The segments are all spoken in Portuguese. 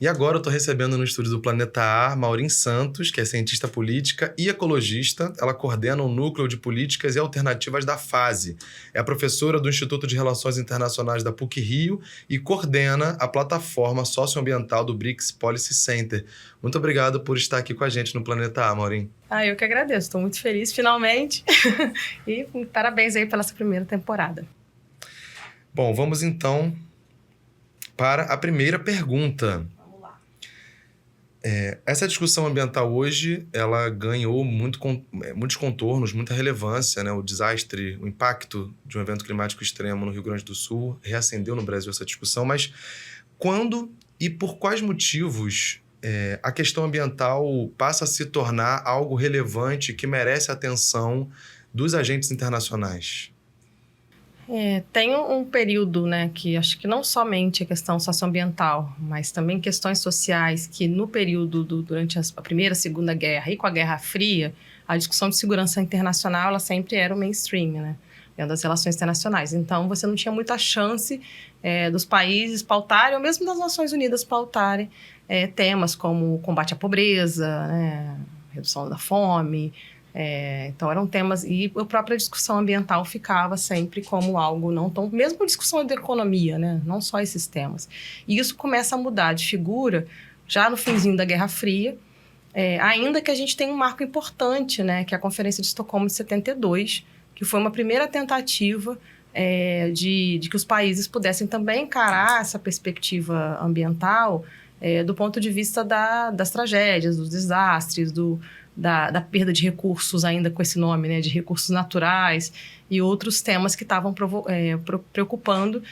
E agora eu estou recebendo no estúdio do Planeta A, Maureen Santos, que é cientista política e ecologista. Ela coordena o Núcleo de Políticas e Alternativas da FASE. É professora do Instituto de Relações Internacionais da PUC-Rio e coordena a plataforma socioambiental do BRICS Policy Center. Muito obrigado por estar aqui com a gente no Planeta A, Maureen. Eu que agradeço. Estou muito feliz, finalmente. E parabéns aí pela sua primeira temporada. Bom, vamos então para a primeira pergunta. Essa discussão ambiental hoje, ela ganhou muitos contornos, muita relevância, né? O desastre, o impacto de um evento climático extremo no Rio Grande do Sul reacendeu no Brasil essa discussão, mas quando e por quais motivos a questão ambiental passa a se tornar algo relevante que merece a atenção dos agentes internacionais? Tem um período, né, que acho que não somente a questão socioambiental, mas também questões sociais, que no período durante a Primeira e Segunda Guerra e com a Guerra Fria, a discussão de segurança internacional ela sempre era o mainstream, né, dentro das relações internacionais. Então, você não tinha muita chance dos países pautarem, ou mesmo das Nações Unidas pautarem, temas como combate à pobreza, né, redução da fome. Então eram temas, e a própria discussão ambiental ficava sempre como algo não tão, mesmo discussão de economia, né? Não só esses temas. E isso começa a mudar de figura já no finzinho da Guerra Fria, ainda que a gente tenha um marco importante, né? Que é a Conferência de Estocolmo de 72, que foi uma primeira tentativa de que os países pudessem também encarar essa perspectiva ambiental do ponto de vista das tragédias, dos desastres, da perda de recursos, ainda com esse nome, né, de recursos naturais e outros temas que estavam preocupando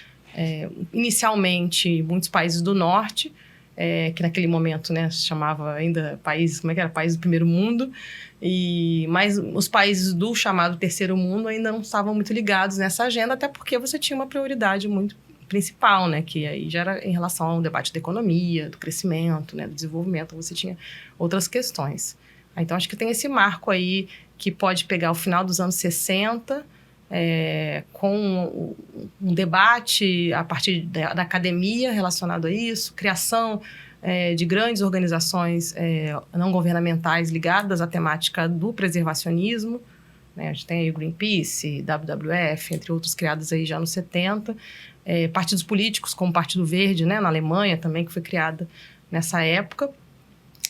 inicialmente muitos países do norte, que naquele momento, né, se chamava ainda países, países do primeiro mundo, mas os países do chamado terceiro mundo ainda não estavam muito ligados nessa agenda, até porque você tinha uma prioridade muito principal, né, que aí já era em relação ao debate da economia, do crescimento, né, do desenvolvimento, você tinha outras questões. Então, acho que tem esse marco aí que pode pegar o final dos anos 60, com um debate a partir da academia relacionado a isso, criação de grandes organizações não governamentais ligadas à temática do preservacionismo, né? A gente tem aí o Greenpeace, WWF, entre outros, criados aí já nos 70. Partidos políticos, como o Partido Verde, né, na Alemanha também, que foi criada nessa época.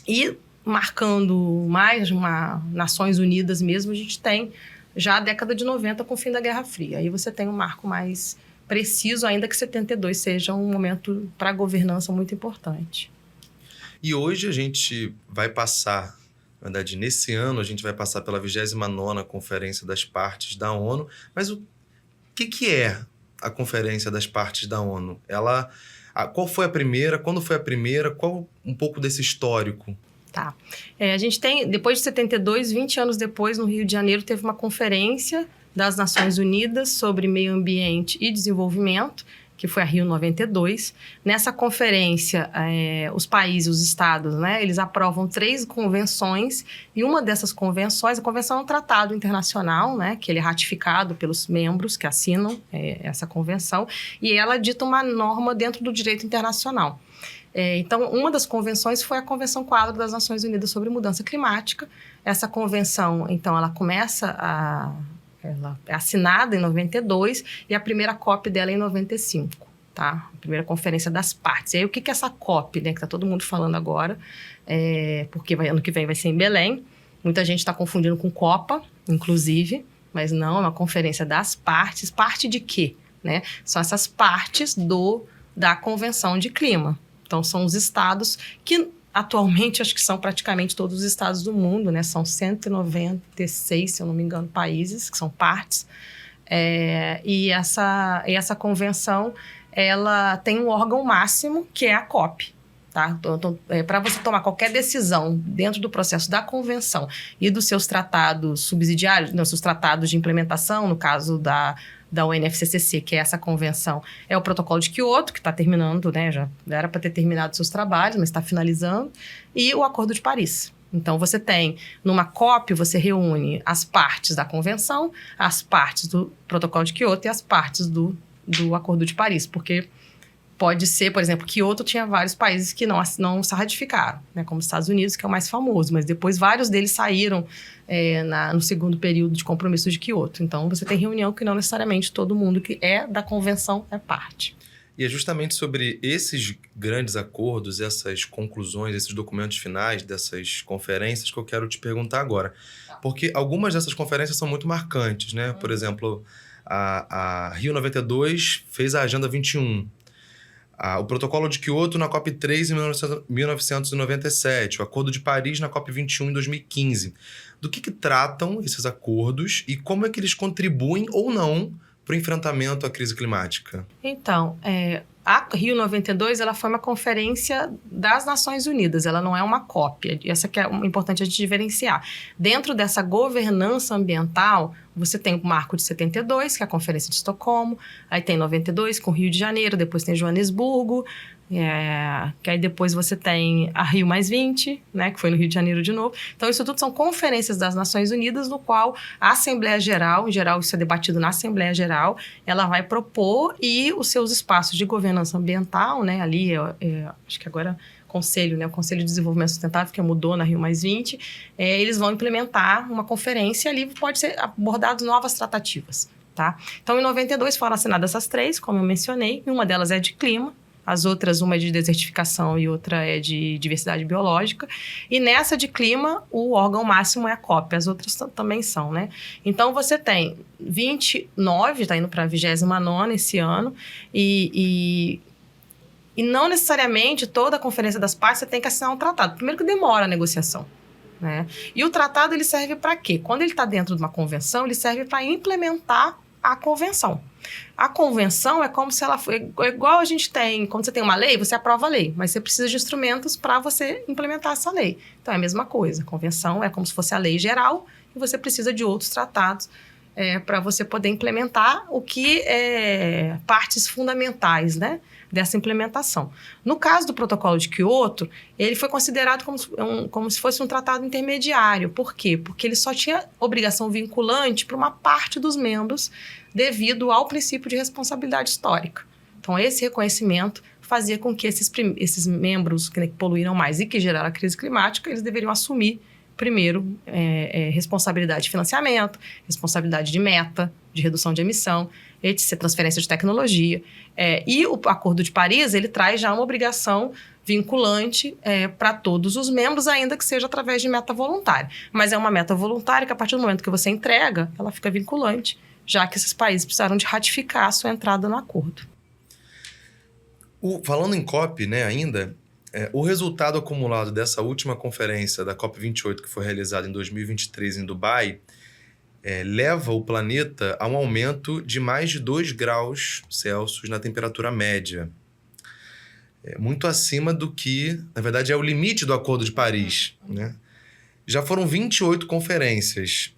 E marcando mais Nações Unidas mesmo, a gente tem já a década de 90 com o fim da Guerra Fria. Aí você tem um marco mais preciso, ainda que 72 seja um momento para a governança muito importante. E hoje a gente vai passar, na verdade, nesse ano a gente vai passar pela 29ª Conferência das Partes da ONU, mas o que é a Conferência das Partes da ONU? Qual foi a primeira? Quando foi a primeira? Qual um pouco desse histórico? Tá. A gente tem, depois de 72, 20 anos depois, no Rio de Janeiro, teve uma conferência das Nações Unidas sobre meio ambiente e desenvolvimento, que foi a Rio 92. Nessa conferência, os países, os estados, né, eles aprovam 3 convenções, e uma dessas convenções, a convenção é um tratado internacional, né, que ele é ratificado pelos membros que assinam essa convenção, e ela dita uma norma dentro do direito internacional. Então, uma das convenções foi a Convenção Quadro das Nações Unidas sobre Mudança Climática. Essa convenção, então, ela é assinada em 92 e a primeira COP dela é em 95, tá? A primeira Conferência das Partes. E aí, o que é essa COP, né, que está todo mundo falando agora, porque ano que vem vai ser em Belém. Muita gente está confundindo com Copa, inclusive, mas não, é uma Conferência das Partes. Parte de quê? Né? São essas partes da Convenção de Clima. Então, são os estados que, atualmente, acho que são praticamente todos os estados do mundo, né? São 196, se eu não me engano, países que são partes. E essa convenção, ela tem um órgão máximo, que é a COP. Tá? Então, para você tomar qualquer decisão dentro do processo da convenção e dos seus tratados subsidiários, dos seus tratados de implementação, no caso da UNFCCC, que é essa convenção, é o protocolo de Kyoto, que está terminando, né? Já era para ter terminado seus trabalhos, mas está finalizando, e o Acordo de Paris. Então, você tem, numa COP, você reúne as partes da convenção, as partes do protocolo de Kyoto e as partes do Acordo de Paris, porque Pode ser, por exemplo, Kyoto tinha vários países que não se ratificaram, né, como os Estados Unidos, que é o mais famoso, mas depois vários deles saíram no segundo período de compromisso de Kyoto. Então, você tem reunião que não necessariamente todo mundo que é da convenção é parte. E é justamente sobre esses grandes acordos, essas conclusões, esses documentos finais dessas conferências que eu quero te perguntar agora. Porque algumas dessas conferências são muito marcantes, né? Por exemplo, a Rio 92 fez a Agenda 21. O Protocolo de Kyoto na COP3 em 1997, o Acordo de Paris na COP21 em 2015. Do que tratam esses acordos e como é que eles contribuem ou não para o enfrentamento à crise climática? Então, a Rio 92 ela foi uma conferência das Nações Unidas, ela não é uma cópia. Essa que é importante a gente diferenciar. Dentro dessa governança ambiental, você tem o Marco de 72, que é a Conferência de Estocolmo, aí tem 92 com Rio de Janeiro, depois tem Joanesburgo, que aí depois você tem a Rio mais 20, né, que foi no Rio de Janeiro de novo. Então, isso tudo são conferências das Nações Unidas, no qual a Assembleia Geral, em geral isso é debatido na Assembleia Geral, ela vai propor e os seus espaços de governança ambiental, né, ali, acho que agora Conselho, né, o Conselho de Desenvolvimento Sustentável, que mudou na Rio mais 20, eles vão implementar uma conferência e ali pode ser abordadas novas tratativas, tá? Então, em 92 foram assinadas essas três, como eu mencionei, e uma delas é de clima, as outras, uma é de desertificação e outra é de diversidade biológica. E nessa de clima, o órgão máximo é a COP, as outras também são, né? Então, você tem 29, está indo para a 29ª esse ano, e não necessariamente toda a Conferência das Partes você tem que assinar um tratado. Primeiro que demora a negociação, né? E o tratado ele serve para quê? Quando ele está dentro de uma convenção, ele serve para implementar a convenção. A convenção é como se ela foi igual a gente tem, quando você tem uma lei, você aprova a lei, mas você precisa de instrumentos para você implementar essa lei. Então é a mesma coisa, a convenção é como se fosse a lei geral e você precisa de outros tratados para você poder implementar o que é partes fundamentais, né, dessa implementação. No caso do Protocolo de Kyoto, ele foi considerado como se fosse um tratado intermediário. Por quê? Porque ele só tinha obrigação vinculante para uma parte dos membros devido ao princípio de responsabilidade histórica. Então, esse reconhecimento fazia com que esses membros que poluíram mais e que geraram a crise climática, eles deveriam assumir primeiro, responsabilidade de financiamento, responsabilidade de meta, de redução de emissão, etc., transferência de tecnologia. E o Acordo de Paris, ele traz já uma obrigação vinculante para todos os membros, ainda que seja através de meta voluntária. Mas é uma meta voluntária que, a partir do momento que você entrega, ela fica vinculante, já que esses países precisaram de ratificar a sua entrada no acordo. Falando em COP, né, ainda... o resultado acumulado dessa última conferência da COP28, que foi realizada em 2023 em Dubai, leva o planeta a um aumento de mais de 2 graus Celsius na temperatura média. Muito acima do que, na verdade, é o limite do Acordo de Paris, né? Já foram 28 conferências.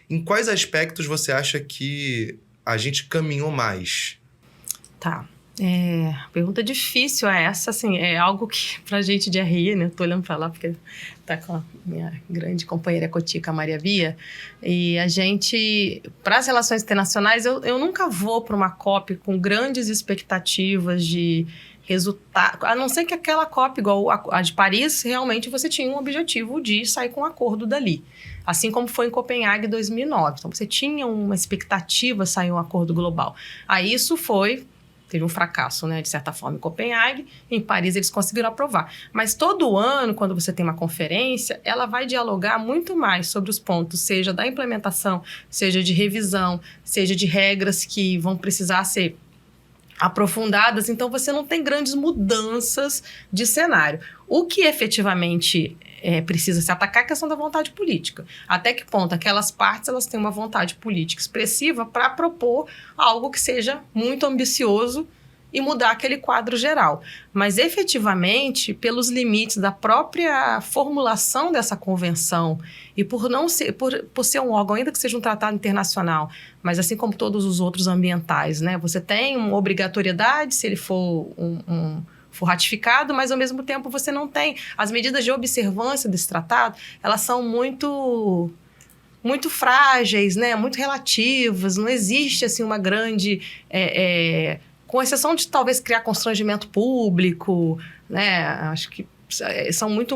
Em quais aspectos você acha que a gente caminhou mais? Tá. Pergunta difícil essa, assim, é algo que pra gente de RI, né, eu tô olhando pra lá porque tá com a minha grande companheira cotica, a Maria Bia, e a gente, para as relações internacionais, eu nunca vou para uma COP com grandes expectativas de resultado, a não ser que aquela COP, igual a de Paris, realmente você tinha um objetivo de sair com um acordo dali. Assim como foi em Copenhague em 2009. Então, você tinha uma expectativa de sair um acordo global. Aí isso teve um fracasso, né, de certa forma, em Copenhague. Em Paris, eles conseguiram aprovar. Mas todo ano, quando você tem uma conferência, ela vai dialogar muito mais sobre os pontos, seja da implementação, seja de revisão, seja de regras que vão precisar ser aprofundadas. Então, você não tem grandes mudanças de cenário. O que efetivamente precisa se atacar é a questão da vontade política. Até que ponto aquelas partes elas têm uma vontade política expressiva para propor algo que seja muito ambicioso e mudar aquele quadro geral. Mas, efetivamente, pelos limites da própria formulação dessa convenção e por ser um órgão, ainda que seja um tratado internacional, mas assim como todos os outros ambientais, né, você tem uma obrigatoriedade se ele for for ratificado, mas ao mesmo tempo você não tem. As medidas de observância desse tratado, elas são muito frágeis, né? Muito relativas, não existe assim uma grande com exceção de talvez criar constrangimento público, né? Acho que são muito...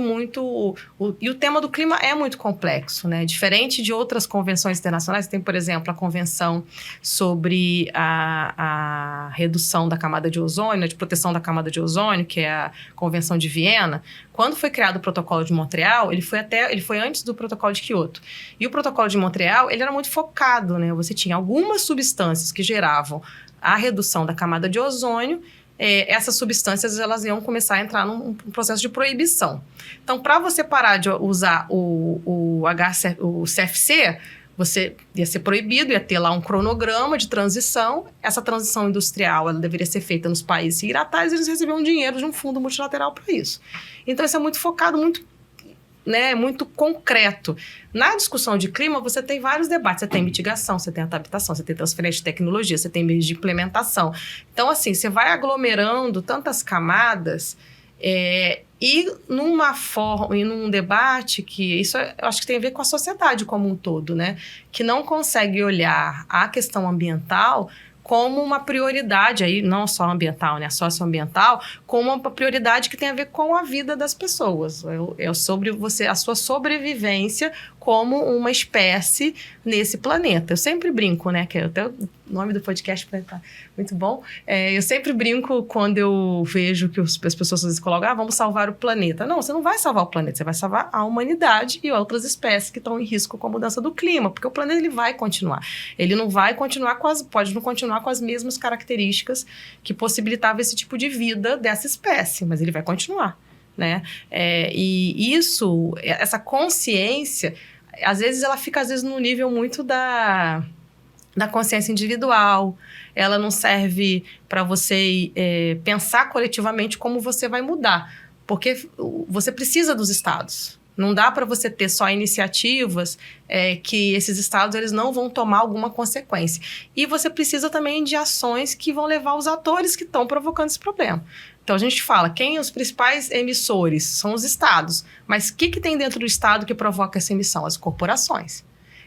E o tema do clima é muito complexo, né? Diferente de outras convenções internacionais, tem, por exemplo, a Convenção sobre a redução da camada de ozônio, de proteção da camada de ozônio, que é a Convenção de Viena. Quando foi criado o Protocolo de Montreal, ele foi antes do Protocolo de Kyoto. E o Protocolo de Montreal, ele era muito focado, né? Você tinha algumas substâncias que geravam a redução da camada de ozônio. Essas substâncias elas iam começar a entrar num processo de proibição. Então, para você parar de usar o CFC, você ia ser proibido, ia ter lá um cronograma de transição. Essa transição industrial ela deveria ser feita nos países signatários e eles recebiam dinheiro de um fundo multilateral para isso. Então, isso é muito focado, muito concreto. Na discussão de clima, você tem vários debates. Você tem mitigação, você tem adaptação, você tem transferência de tecnologia, você tem meios de implementação. Então, assim, você vai aglomerando tantas camadas e num debate que... Isso eu acho que tem a ver com a sociedade como um todo, né? Que não consegue olhar a questão ambiental como uma prioridade, aí, não só ambiental, né, socioambiental, como uma prioridade que tem a ver com a vida das pessoas. É sobre a sua sobrevivência como uma espécie nesse planeta. Eu sempre brinco, né, que até o nome do podcast tá muito bom. Eu sempre brinco quando eu vejo que as pessoas às vezes colocam, vamos salvar o planeta. Não, você não vai salvar o planeta, você vai salvar a humanidade e outras espécies que estão em risco com a mudança do clima, porque o planeta ele vai continuar. Ele não vai continuar pode não continuar com as mesmas características que possibilitavam esse tipo de vida dessa espécie, mas ele vai continuar, né? E essa consciência, às vezes ela fica no nível muito da consciência individual. Ela não serve para você pensar coletivamente como você vai mudar, porque você precisa dos estados. Não dá para você ter só iniciativas que esses estados eles não vão tomar alguma consequência. E você precisa também de ações que vão levar os atores que estão provocando esse problema. Então, a gente fala, os principais emissores são os estados. Mas o que tem dentro do estado que provoca essa emissão? As corporações.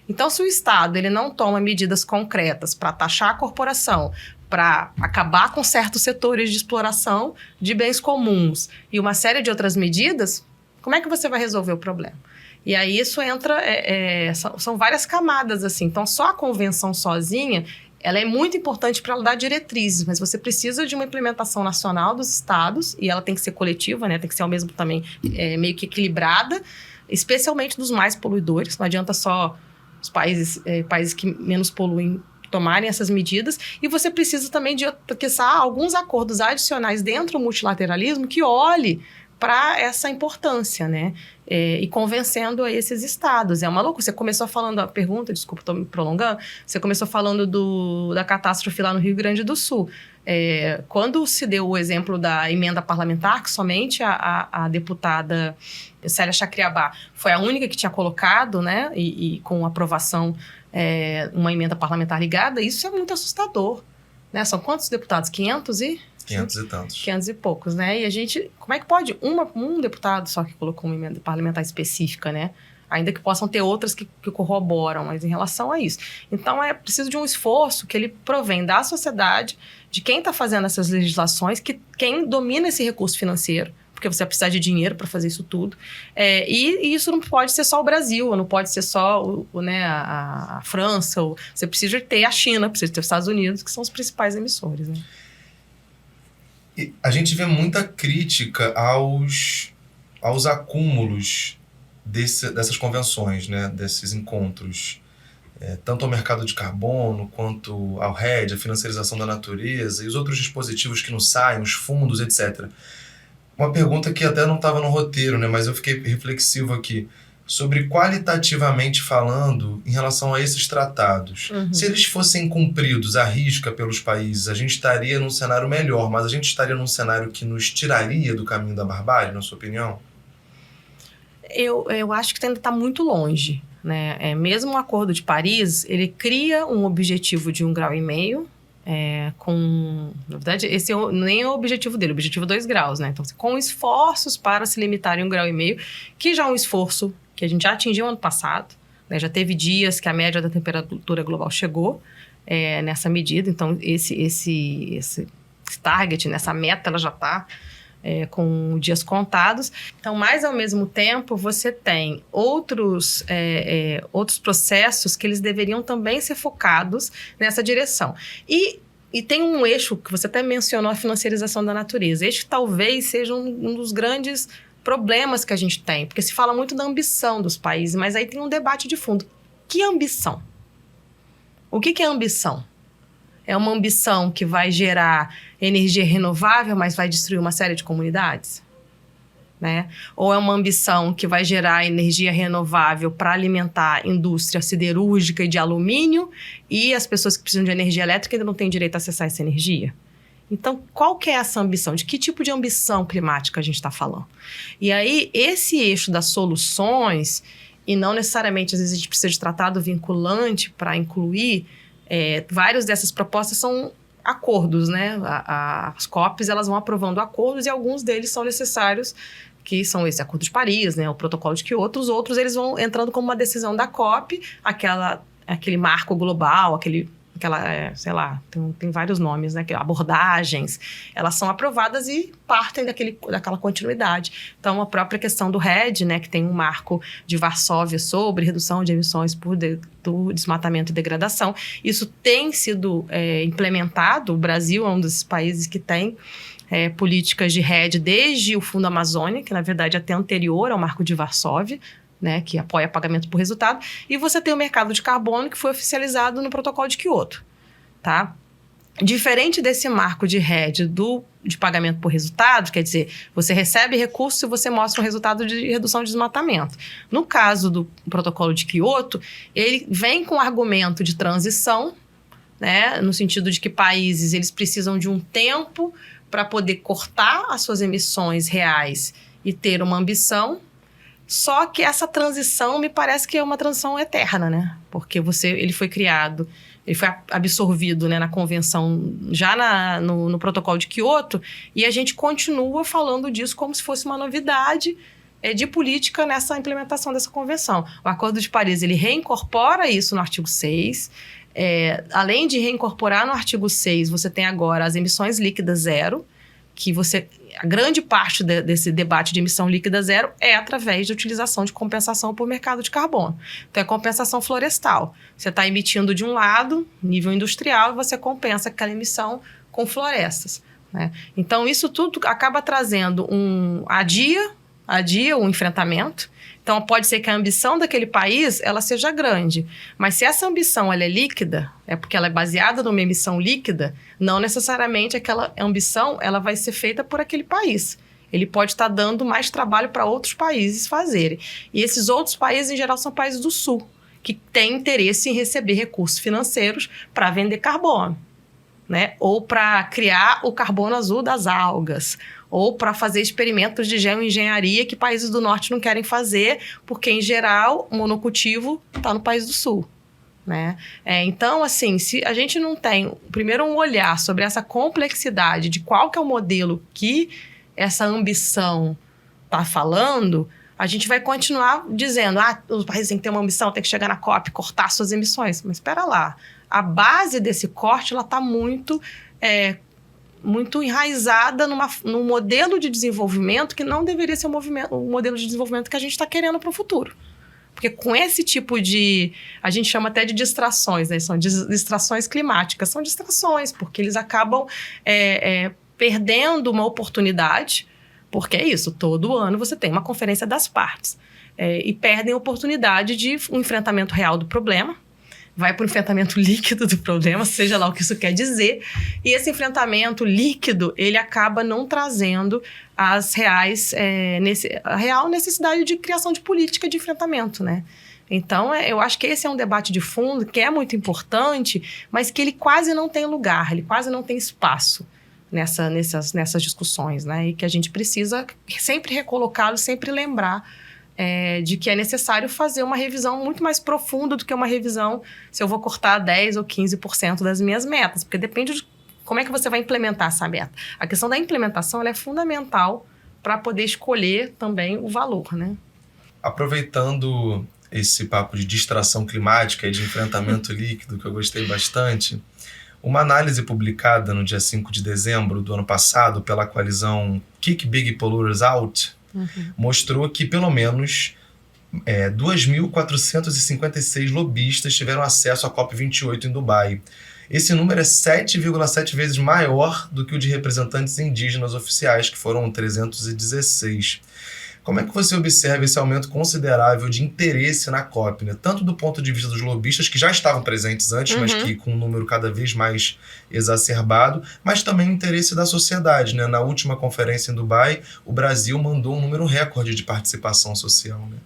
Então, se o estado ele não toma medidas concretas para taxar a corporação, para acabar com certos setores de exploração de bens comuns e uma série de outras medidas, como é que você vai resolver o problema? E aí isso entra... são várias camadas, assim. Então, só a convenção sozinha... Ela é muito importante para ela dar diretrizes, mas você precisa de uma implementação nacional dos estados, e ela tem que ser coletiva, né? Tem que ser ao mesmo também meio que equilibrada, especialmente dos mais poluidores. Não adianta só os países que menos poluem tomarem essas medidas, e você precisa também de alguns acordos adicionais dentro do multilateralismo que olhe para essa importância, né? E convencendo a esses estados. É uma loucura. Você começou falando a pergunta, desculpa, estou me prolongando, você começou falando da catástrofe lá no Rio Grande do Sul. Quando se deu o exemplo da emenda parlamentar, que somente a deputada Célia Chacriabá foi a única que tinha colocado, né? E com aprovação, uma emenda parlamentar ligada, isso é muito assustador. Né? São quantos deputados? 500 e tantos. 500 e poucos, né? E a gente... Como é que pode um deputado só que colocou uma emenda parlamentar específica, né? Ainda que possam ter outras que corroboram, mas em relação a isso. Então, é preciso de um esforço que ele provém da sociedade, de quem está fazendo essas legislações, quem domina esse recurso financeiro, porque você vai precisar de dinheiro para fazer isso tudo. E isso não pode ser só o Brasil, não pode ser só a França, você precisa ter a China, precisa ter os Estados Unidos, que são os principais emissores, né? E a gente vê muita crítica aos acúmulos dessas convenções, né? Desses encontros. Tanto ao mercado de carbono, quanto ao REDD, a financiarização da natureza, e os outros dispositivos que não saem, os fundos, etc. Uma pergunta que até não estava no roteiro, né? Mas eu fiquei reflexivo aqui. Sobre qualitativamente falando em relação a esses tratados. Uhum. Se eles fossem cumpridos à risca pelos países, a gente estaria num cenário melhor, mas a gente estaria num cenário que nos tiraria do caminho da barbárie, na sua opinião? Eu acho que ainda está muito longe, né? Mesmo o Acordo de Paris, ele cria um objetivo de 1,5 graus, na verdade, esse nem é o objetivo dele, o objetivo 2 graus, né? Então, com esforços para se limitar em 1,5 graus, que já é um esforço que a gente já atingiu ano passado, né? Já teve dias que a média da temperatura global chegou nessa medida, então esse target, nessa meta, ela já está com dias contados. Então, mas ao mesmo tempo, você tem outros processos que eles deveriam também ser focados nessa direção. E tem um eixo que você até mencionou, a financiarização da natureza. Este talvez seja um dos grandes problemas que a gente tem, porque se fala muito da ambição dos países, mas aí tem um debate de fundo. Que ambição? O que é ambição? É uma ambição que vai gerar energia renovável, mas vai destruir uma série de comunidades? Né? Ou é uma ambição que vai gerar energia renovável para alimentar a indústria siderúrgica e de alumínio e as pessoas que precisam de energia elétrica ainda não têm direito a acessar essa energia? Então, qual que é essa ambição? De que tipo de ambição climática a gente está falando? E aí, esse eixo das soluções, e não necessariamente, às vezes, a gente precisa de tratado vinculante para incluir, várias dessas propostas são acordos, né? As COPs, elas vão aprovando acordos e alguns deles são necessários, que são esse Acordo de Paris, né? O Protocolo de Kyoto, os outros eles vão entrando como uma decisão da COP, aquele marco global, sei lá, tem vários nomes, né? Abordagens, elas são aprovadas e partem daquela continuidade. Então, a própria questão do RED, né? Que tem um marco de Varsóvia sobre redução de emissões do desmatamento e degradação, isso tem sido implementado. O Brasil é um dos países que tem políticas de RED desde o Fundo Amazônia, que na verdade é até anterior ao marco de Varsóvia, né, que apoia pagamento por resultado, e você tem o mercado de carbono que foi oficializado no Protocolo de Kyoto, tá? Diferente desse marco de RED de pagamento por resultado, quer dizer, você recebe recursos e você mostra um resultado de redução de desmatamento. No caso do Protocolo de Kyoto, ele vem com argumento de transição, né, no sentido de que países eles precisam de um tempo para poder cortar as suas emissões reais e ter uma ambição. Só que essa transição me parece que é uma transição eterna, né? Porque ele foi criado, ele foi absorvido, né, na convenção, já no Protocolo de Kyoto, e a gente continua falando disso como se fosse uma novidade de política nessa implementação dessa convenção. O Acordo de Paris, ele reincorpora isso no artigo 6. Além de reincorporar no artigo 6, você tem agora as emissões líquidas zero, que a grande parte desse debate de emissão líquida zero é através de utilização de compensação por mercado de carbono. Então, é compensação florestal. Você está emitindo de um lado, nível industrial, e você compensa aquela emissão com florestas, né? Então, isso tudo acaba trazendo adia o enfrentamento. Então, pode ser que a ambição daquele país ela seja grande, mas se essa ambição ela é líquida, é porque ela é baseada numa emissão líquida, não necessariamente aquela ambição ela vai ser feita por aquele país. Ele pode estar dando mais trabalho para outros países fazerem. E esses outros países, em geral, são países do Sul, que têm interesse em receber recursos financeiros para vender carbono, né? Ou para criar o carbono azul das algas, ou para fazer experimentos de geoengenharia que países do norte não querem fazer, porque, em geral, o monocultivo está no país do sul, né? Então, assim, se a gente não tem, primeiro, um olhar sobre essa complexidade de qual que é o modelo que essa ambição está falando, a gente vai continuar dizendo, os países têm que ter uma ambição, tem que chegar na COP, cortar suas emissões. Mas espera lá, a base desse corte está muito enraizada num modelo de desenvolvimento que não deveria ser o modelo de desenvolvimento que a gente está querendo para o futuro. Porque com esse tipo a gente chama até de distrações, né? São distrações climáticas, são distrações, porque eles acabam perdendo uma oportunidade, porque é isso, todo ano você tem uma conferência das partes, e perdem a oportunidade de um enfrentamento real do problema, vai para o enfrentamento líquido do problema, seja lá o que isso quer dizer, e esse enfrentamento líquido, ele acaba não trazendo a real necessidade de criação de política de enfrentamento, né? Então, eu acho que esse é um debate de fundo que é muito importante, mas que ele quase não tem lugar, ele quase não tem espaço nessas discussões, né? E que a gente precisa sempre recolocá-lo, sempre lembrar de que é necessário fazer uma revisão muito mais profunda do que uma revisão se eu vou cortar 10% ou 15% das minhas metas, porque depende de como é que você vai implementar essa meta. A questão da implementação ela é fundamental para poder escolher também o valor, né? Aproveitando esse papo de distração climática e de enfrentamento líquido, que eu gostei bastante, Uma análise publicada no dia 5 de dezembro do ano passado pela coalizão Kick Big Polluters Out mostrou que pelo menos 2.456 lobistas tiveram acesso à COP28 em Dubai. Esse número é 7,7 vezes maior do que o de representantes indígenas oficiais, que foram 316. Como é que você observa esse aumento considerável de interesse na COP, né? Tanto do ponto de vista dos lobistas, que já estavam presentes antes, mas que com um número cada vez mais exacerbado, mas também o interesse da sociedade, né? Na última conferência em Dubai, o Brasil mandou um número recorde de participação social, né?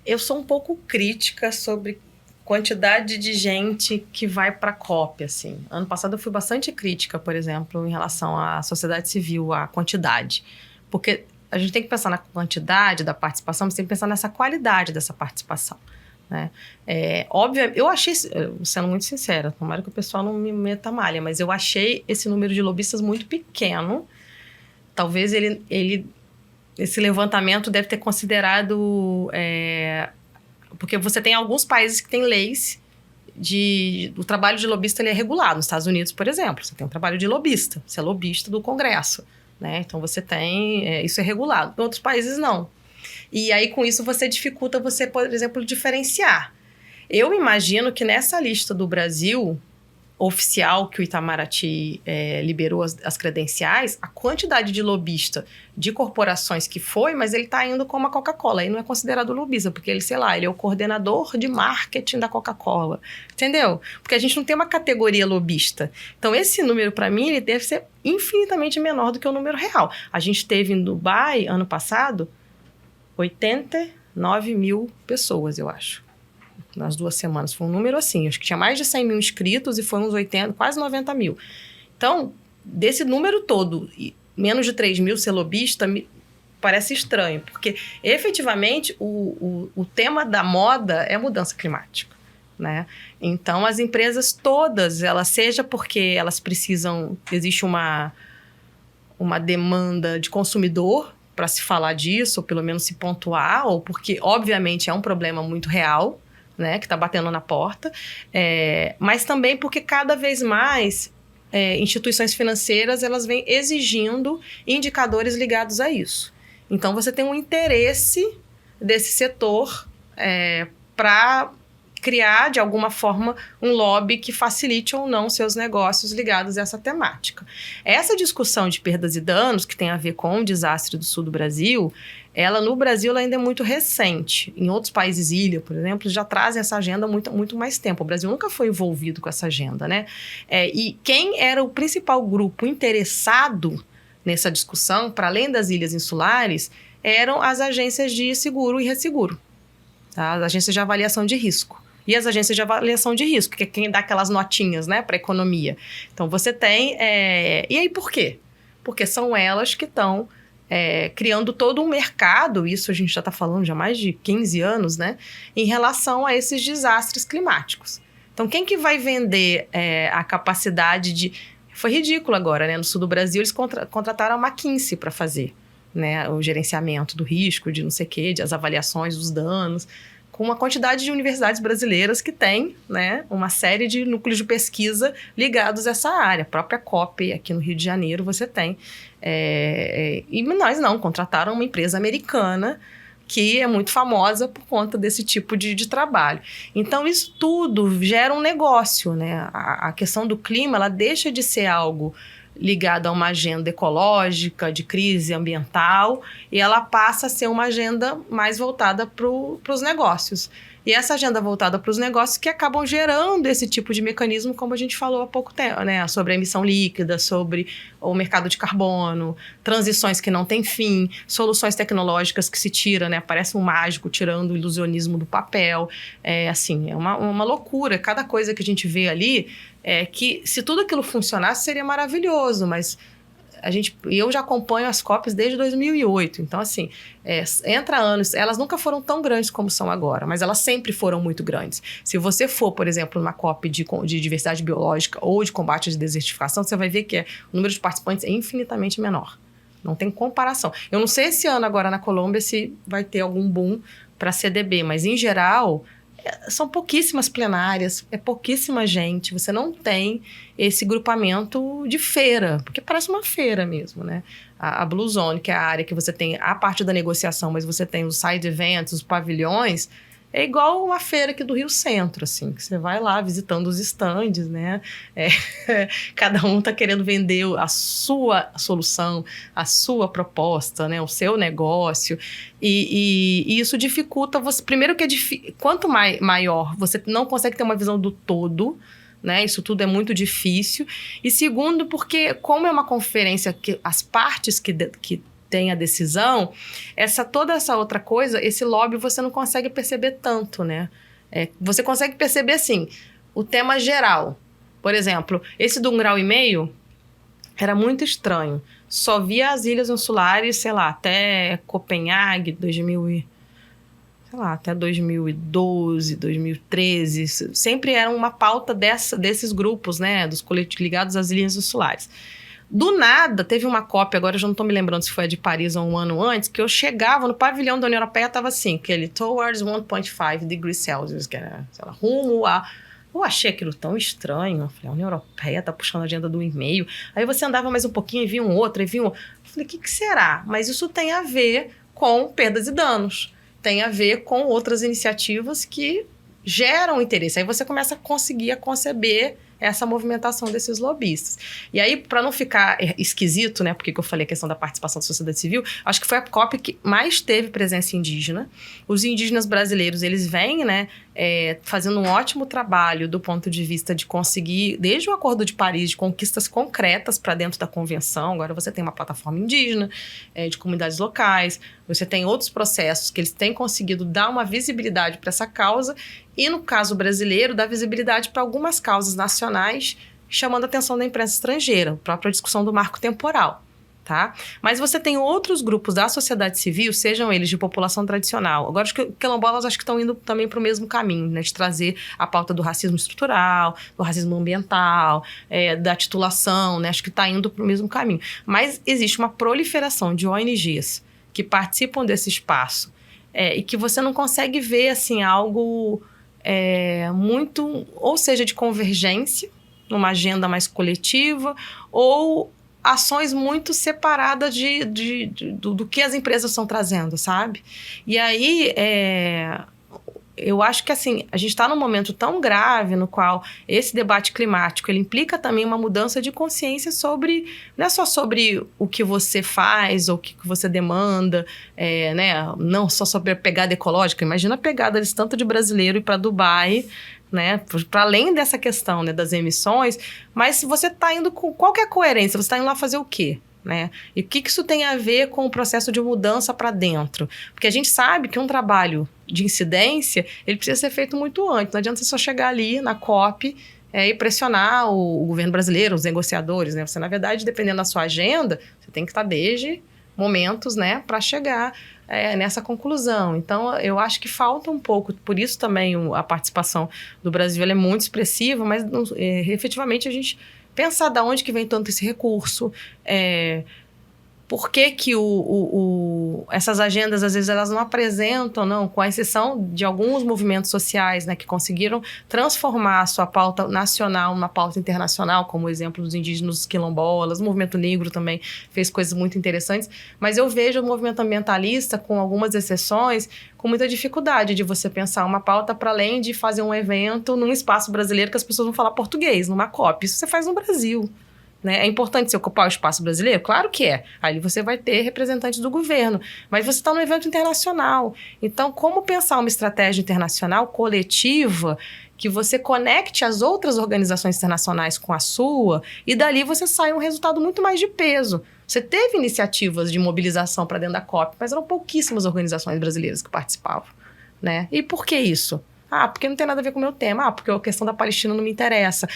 Eu sou um pouco crítica sobre quantidade de gente que vai para a COP, assim. Ano passado eu fui bastante crítica, por exemplo, em relação à sociedade civil, à quantidade. Porque a gente tem que pensar na quantidade da participação, mas tem que pensar nessa qualidade dessa participação, né? Óbvio, eu achei, sendo muito sincera, tomara que o pessoal não me meta malha, mas eu achei esse número de lobistas muito pequeno. Talvez esse levantamento deve ter considerado... porque você tem alguns países que têm leis o trabalho de lobista ele é regulado. Nos Estados Unidos, por exemplo, você tem um trabalho de lobista. Você é lobista do Congresso, né? Então, você tem... isso é regulado. Em outros países, não. E aí, com isso, você dificulta você, por exemplo, diferenciar. Eu imagino que nessa lista do Brasil... oficial que o Itamaraty liberou as credenciais, a quantidade de lobista de corporações que foi, mas ele está indo como a Coca-Cola, aí não é considerado lobista, porque ele, sei lá, ele é o coordenador de marketing da Coca-Cola, entendeu? Porque a gente não tem uma categoria lobista. Então, esse número, para mim, ele deve ser infinitamente menor do que o número real. A gente teve em Dubai, ano passado, 89 mil pessoas, eu acho. Nas 2 semanas. Foi um número assim. Acho que tinha mais de 100 mil inscritos e foi uns 80, quase 90 mil. Então, desse número todo, menos de 3 mil ser lobista, me parece estranho. Porque, efetivamente, o tema da moda é mudança climática, né? Então, as empresas todas, seja porque elas precisam... Existe uma demanda de consumidor para se falar disso, ou pelo menos se pontuar, ou porque, obviamente, é um problema muito real, né, que está batendo na porta, mas também porque cada vez mais instituições financeiras elas vêm exigindo indicadores ligados a isso. Então, você tem um interesse desse setor para criar, de alguma forma, um lobby que facilite ou não seus negócios ligados a essa temática. Essa discussão de perdas e danos, que tem a ver com o desastre do sul do Brasil, no Brasil ela ainda é muito recente. Em outros países, ilha, por exemplo, já trazem essa agenda há muito mais tempo. O Brasil nunca foi envolvido com essa agenda, né? E quem era o principal grupo interessado nessa discussão, para além das ilhas insulares, eram as agências de seguro e resseguro, tá? As agências de avaliação de risco. E as agências de avaliação de risco, que é quem dá aquelas notinhas, né, para a economia. Então, você tem... E aí, por quê? Porque são elas que estão criando todo um mercado, isso a gente já está falando já há mais de 15 anos, né, em relação a esses desastres climáticos. Então, quem que vai vender a capacidade de... Foi ridículo agora, né? No sul do Brasil, eles contrataram a McKinsey para fazer, né, o gerenciamento do risco, de não sei o quê, as avaliações dos danos, com uma quantidade de universidades brasileiras que tem, né, uma série de núcleos de pesquisa ligados a essa área. A própria COP, aqui no Rio de Janeiro, você tem. E nós não, contrataram uma empresa americana que é muito famosa por conta desse tipo de trabalho. Então, isso tudo gera um negócio, né? A questão do clima, ela deixa de ser algo ligado a uma agenda ecológica, de crise ambiental, e ela passa a ser uma agenda mais voltada para os negócios. E essa agenda voltada para os negócios que acabam gerando esse tipo de mecanismo, como a gente falou há pouco tempo, né? Sobre a emissão líquida, sobre o mercado de carbono, transições que não têm fim, soluções tecnológicas que se tira, né? Parece um mágico tirando o ilusionismo do papel. É uma loucura. Cada coisa que a gente vê ali, que se tudo aquilo funcionasse, seria maravilhoso, mas... eu já acompanho as COPs desde 2008, então assim, entra anos, elas nunca foram tão grandes como são agora, mas elas sempre foram muito grandes. Se você for, por exemplo, numa COP de diversidade biológica ou de combate à desertificação, você vai ver que o número de participantes é infinitamente menor. Não tem comparação. Eu não sei esse ano agora na Colômbia se vai ter algum boom para CDB, mas em geral... são pouquíssimas plenárias, é pouquíssima gente, você não tem esse grupamento de feira, porque parece uma feira mesmo, né? A Blue Zone, que é a área que você tem a parte da negociação, mas você tem os side events, os pavilhões, é igual uma feira aqui do Rio Centro, assim, que você vai lá visitando os estandes, né? Cada um está querendo vender a sua solução, a sua proposta, né? O seu negócio. E isso dificulta você. Primeiro que quanto maior, você não consegue ter uma visão do todo, né? Isso tudo é muito difícil. E segundo, porque como é uma conferência que as partes que tem a decisão, toda essa outra coisa, esse lobby você não consegue perceber tanto, né? Você consegue perceber, assim, o tema geral. Por exemplo, esse do 1,5 grau era muito estranho. Só via as ilhas insulares, sei lá, até Copenhague, até 2012, 2013. Sempre era uma pauta desses grupos, né? Dos coletivos ligados às ilhas insulares. Do nada, teve uma COP, agora eu já não estou me lembrando se foi a de Paris ou um ano antes, que eu chegava no pavilhão da União Europeia, estava assim, aquele Towards 1.5 degrees Celsius, que era, sei lá, rumo a... Eu achei aquilo tão estranho. Eu falei, a União Europeia está puxando a agenda do 1,5. Aí você andava mais um pouquinho e via um outro, e via um... Eu falei, o que será? Mas isso tem a ver com perdas e danos. Tem a ver com outras iniciativas que geram interesse. Aí você começa a conseguir conceber essa movimentação desses lobistas. E aí, para não ficar esquisito, né, porque eu falei a questão da participação da sociedade civil, acho que foi a COP que mais teve presença indígena. Os indígenas brasileiros, eles vêm, né, fazendo um ótimo trabalho do ponto de vista de conseguir, desde o Acordo de Paris, de conquistas concretas para dentro da convenção. Agora você tem uma plataforma indígena, de comunidades locais, você tem outros processos que eles têm conseguido dar uma visibilidade para essa causa e, no caso brasileiro, dar visibilidade para algumas causas nacionais, chamando a atenção da imprensa estrangeira, a própria discussão do marco temporal. Tá? Mas você tem outros grupos da sociedade civil, sejam eles de população tradicional. Agora, acho que quilombolas acho que estão indo também para o mesmo caminho, né? De trazer a pauta do racismo estrutural, do racismo ambiental, da titulação, né? Acho que está indo para o mesmo caminho. Mas existe uma proliferação de ONGs que participam desse espaço e que você não consegue ver assim, algo muito, ou seja, de convergência, numa agenda mais coletiva, ou ações muito separadas do que as empresas estão trazendo, sabe? E aí, eu acho que assim, a gente está num momento tão grave no qual esse debate climático, ele implica também uma mudança de consciência sobre, não é só sobre o que você faz ou o que você demanda, né? Não só sobre a pegada ecológica. Imagina a pegada desse tanto de brasileiro ir para Dubai, né, para além dessa questão, né, das emissões, mas se você está indo com qualquer coerência, você está indo lá fazer o quê? Né? E o que isso tem a ver com o processo de mudança para dentro? Porque a gente sabe que um trabalho de incidência, ele precisa ser feito muito antes. Não adianta você só chegar ali na COP e pressionar o governo brasileiro, os negociadores. Né? Você, na verdade, dependendo da sua agenda, você tem que estar desde momentos, né, para chegar nessa conclusão. Então, eu acho que falta um pouco, por isso também a participação do Brasil ela é muito expressiva, mas efetivamente a gente pensar de onde que vem tanto esse recurso, por que essas agendas, às vezes, elas não apresentam, não, com a exceção de alguns movimentos sociais, né, que conseguiram transformar a sua pauta nacional numa pauta internacional, como o exemplo dos indígenas quilombolas, o movimento negro também fez coisas muito interessantes, mas eu vejo o movimento ambientalista, com algumas exceções, com muita dificuldade de você pensar uma pauta para além de fazer um evento num espaço brasileiro que as pessoas vão falar português, numa COP. Isso você faz no Brasil. Né? É importante você ocupar o espaço brasileiro? Claro que é. Aí você vai ter representantes do governo. Mas você está num evento internacional. Então, como pensar uma estratégia internacional coletiva que você conecte as outras organizações internacionais com a sua e dali você sai um resultado muito mais de peso. Você teve iniciativas de mobilização para dentro da COP, mas eram pouquíssimas organizações brasileiras que participavam. Né? E por que isso? Porque não tem nada a ver com o meu tema. Porque a questão da Palestina não me interessa.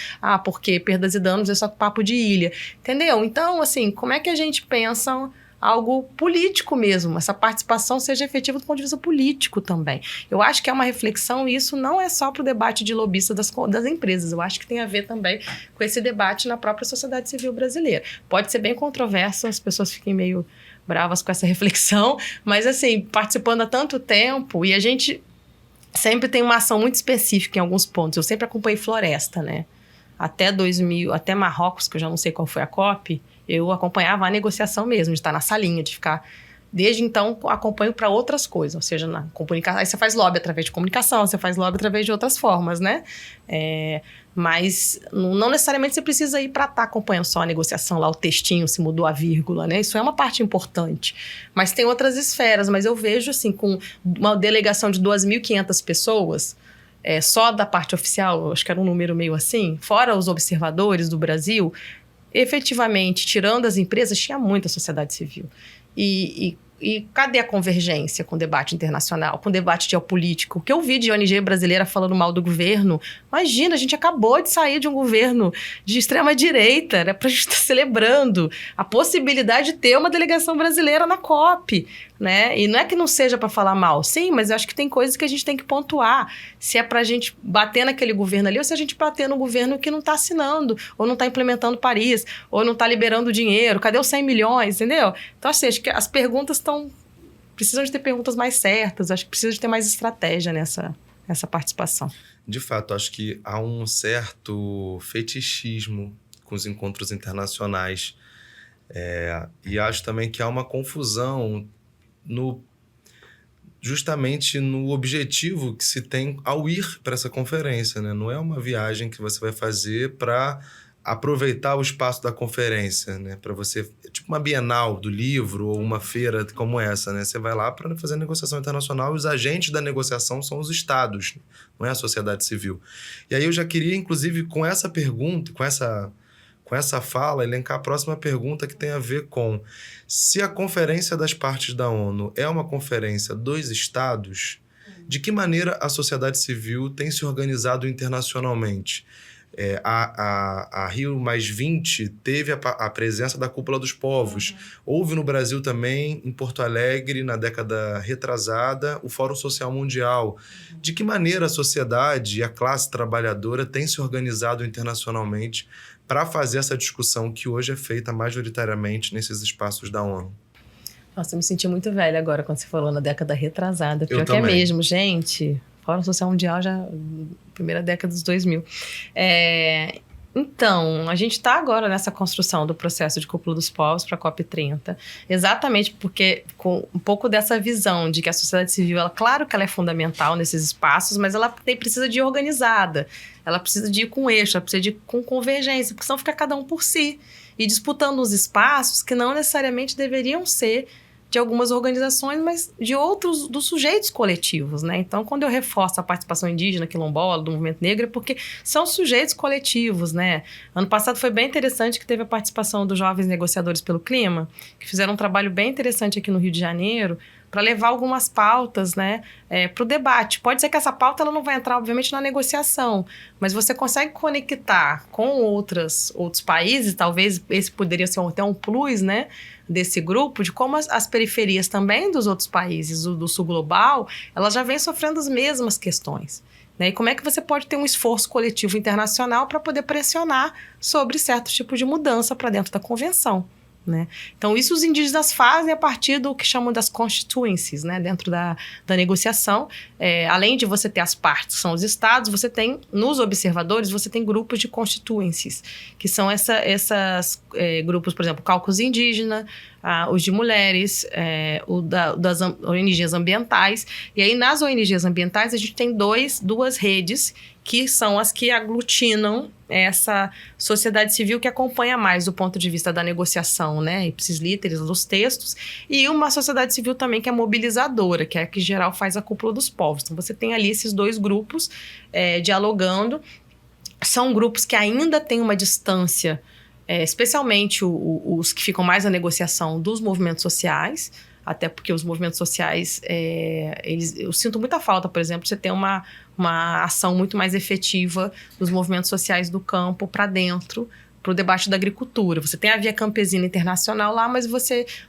Porque perdas e danos é só papo de ilha. Entendeu? Então, assim, como é que a gente pensa algo político mesmo? Essa participação seja efetiva do ponto de vista político também. Eu acho que é uma reflexão e isso não é só para o debate de lobista das empresas. Eu acho que tem a ver também com esse debate na própria sociedade civil brasileira. Pode ser bem controverso, as pessoas fiquem meio bravas com essa reflexão, mas, assim, participando há tanto tempo e a gente... sempre tem uma ação muito específica em alguns pontos. Eu sempre acompanhei floresta, né? Até 2000, até Marrocos, que eu já não sei qual foi a COP, eu acompanhava a negociação mesmo, de estar na salinha, de ficar... Desde então, acompanho para outras coisas, ou seja, na comunicação. Aí você faz lobby através de comunicação, você faz lobby através de outras formas, né? Mas não necessariamente você precisa ir para estar acompanhando só a negociação, lá o textinho, se mudou a vírgula, né? Isso é uma parte importante. Mas tem outras esferas, mas eu vejo, assim, com uma delegação de 2.500 pessoas, só da parte oficial, acho que era um número meio assim, fora os observadores do Brasil, efetivamente, tirando as empresas, tinha muita sociedade civil. E cadê a convergência com o debate internacional, com o debate geopolítico? O que eu vi de ONG brasileira falando mal do governo, imagina, a gente acabou de sair de um governo de extrema-direita, né, para a gente estar celebrando a possibilidade de ter uma delegação brasileira na COP, né? E não é que não seja para falar mal, sim, mas eu acho que tem coisas que a gente tem que pontuar, se é para a gente bater naquele governo ali, ou se a gente bater no governo que não está assinando, ou não está implementando Paris, ou não está liberando dinheiro, cadê os 100 milhões, entendeu? Então, assim, acho que as perguntas precisam de ter perguntas mais certas, acho que precisa de ter mais estratégia nessa participação. De fato, acho que há um certo fetichismo com os encontros internacionais, e acho também que há uma confusão justamente no objetivo que se tem ao ir para essa conferência, né? Não é uma viagem que você vai fazer para aproveitar o espaço da conferência, né? Para você, tipo uma Bienal do livro ou uma feira como essa, né? Você vai lá para fazer negociação internacional e os agentes da negociação são os estados, não é a sociedade civil. E aí eu já queria, inclusive, com essa pergunta, com essa fala, elencar a próxima pergunta que tem a ver com se a Conferência das Partes da ONU é uma conferência dos estados, de que maneira a sociedade civil tem se organizado internacionalmente? A Rio+20 teve a presença da Cúpula dos Povos. Houve no Brasil também, em Porto Alegre, na década retrasada, o Fórum Social Mundial. De que maneira a sociedade e a classe trabalhadora têm se organizado internacionalmente para fazer essa discussão que hoje é feita majoritariamente nesses espaços da ONU? Nossa, eu me senti muito velha agora quando você falou na década retrasada. Pior Eu que é também. mesmo, gente. Fórum Social Mundial já primeira década dos 2000. Então, a gente está agora nessa construção do processo de Cúpula dos Povos para a COP30, exatamente porque com um pouco dessa visão de que a sociedade civil, claro que ela é fundamental nesses espaços, mas ela precisa de ir organizada, ela precisa de ir com eixo, ela precisa de ir com convergência, porque senão fica cada um por si, e disputando os espaços que não necessariamente deveriam ser de algumas organizações, mas de outros, dos sujeitos coletivos, né? Então, quando eu reforço a participação indígena, quilombola, do movimento negro, é porque são sujeitos coletivos, né? Ano passado foi bem interessante que teve a participação dos Jovens Negociadores pelo Clima, que fizeram um trabalho bem interessante aqui no Rio de Janeiro, para levar algumas pautas, né, para o debate. Pode ser que essa pauta ela não vai entrar, obviamente, na negociação, mas você consegue conectar com outros países, talvez esse poderia ser até um plus, né, desse grupo, de como as periferias também dos outros países do sul global, elas já vêm sofrendo as mesmas questões. Né? E como é que você pode ter um esforço coletivo internacional para poder pressionar sobre certos tipos de mudança para dentro da convenção? Né? Então, isso os indígenas fazem a partir do que chamam das constituencies, né? Dentro da negociação. Além de você ter as partes, que são os estados, você tem, nos observadores, você tem grupos de constituencies, que são esses grupos, por exemplo, o caucus indígena, os de mulheres, das ONGs ambientais. E aí, nas ONGs ambientais, a gente tem duas redes que são as que aglutinam essa sociedade civil que acompanha mais do ponto de vista da negociação, né? Ipsis literis, dos textos. E uma sociedade civil também que é mobilizadora, que é a que, em geral, faz a Cúpula dos Povos. Então, você tem ali esses dois grupos dialogando. São grupos que ainda têm uma distância, especialmente os que ficam mais na negociação dos movimentos sociais, até porque os movimentos sociais, eu sinto muita falta, por exemplo, de você ter uma ação muito mais efetiva dos movimentos sociais do campo para dentro, para o debate da agricultura. Você tem a Via Campesina Internacional lá, mas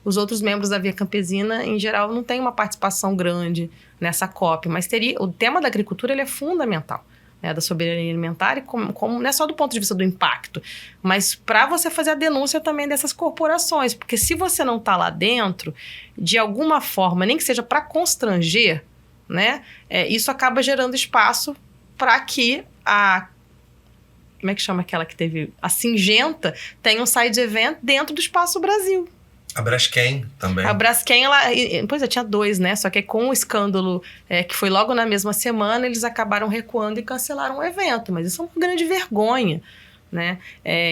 os outros membros da Via Campesina, em geral, não têm uma participação grande nessa COP, mas o tema da agricultura ele é fundamental. Né, da soberania alimentar, e como não é só do ponto de vista do impacto, mas para você fazer a denúncia também dessas corporações, porque se você não está lá dentro, de alguma forma, nem que seja para constranger, né? Isso acaba gerando espaço para que como é que chama aquela que teve? A Syngenta tem um side event dentro do Espaço Brasil. A Braskem também. A Braskem, pois tinha 2, né? Só que com o escândalo que foi logo na mesma semana, eles acabaram recuando e cancelaram o evento. Mas isso é uma grande vergonha, né?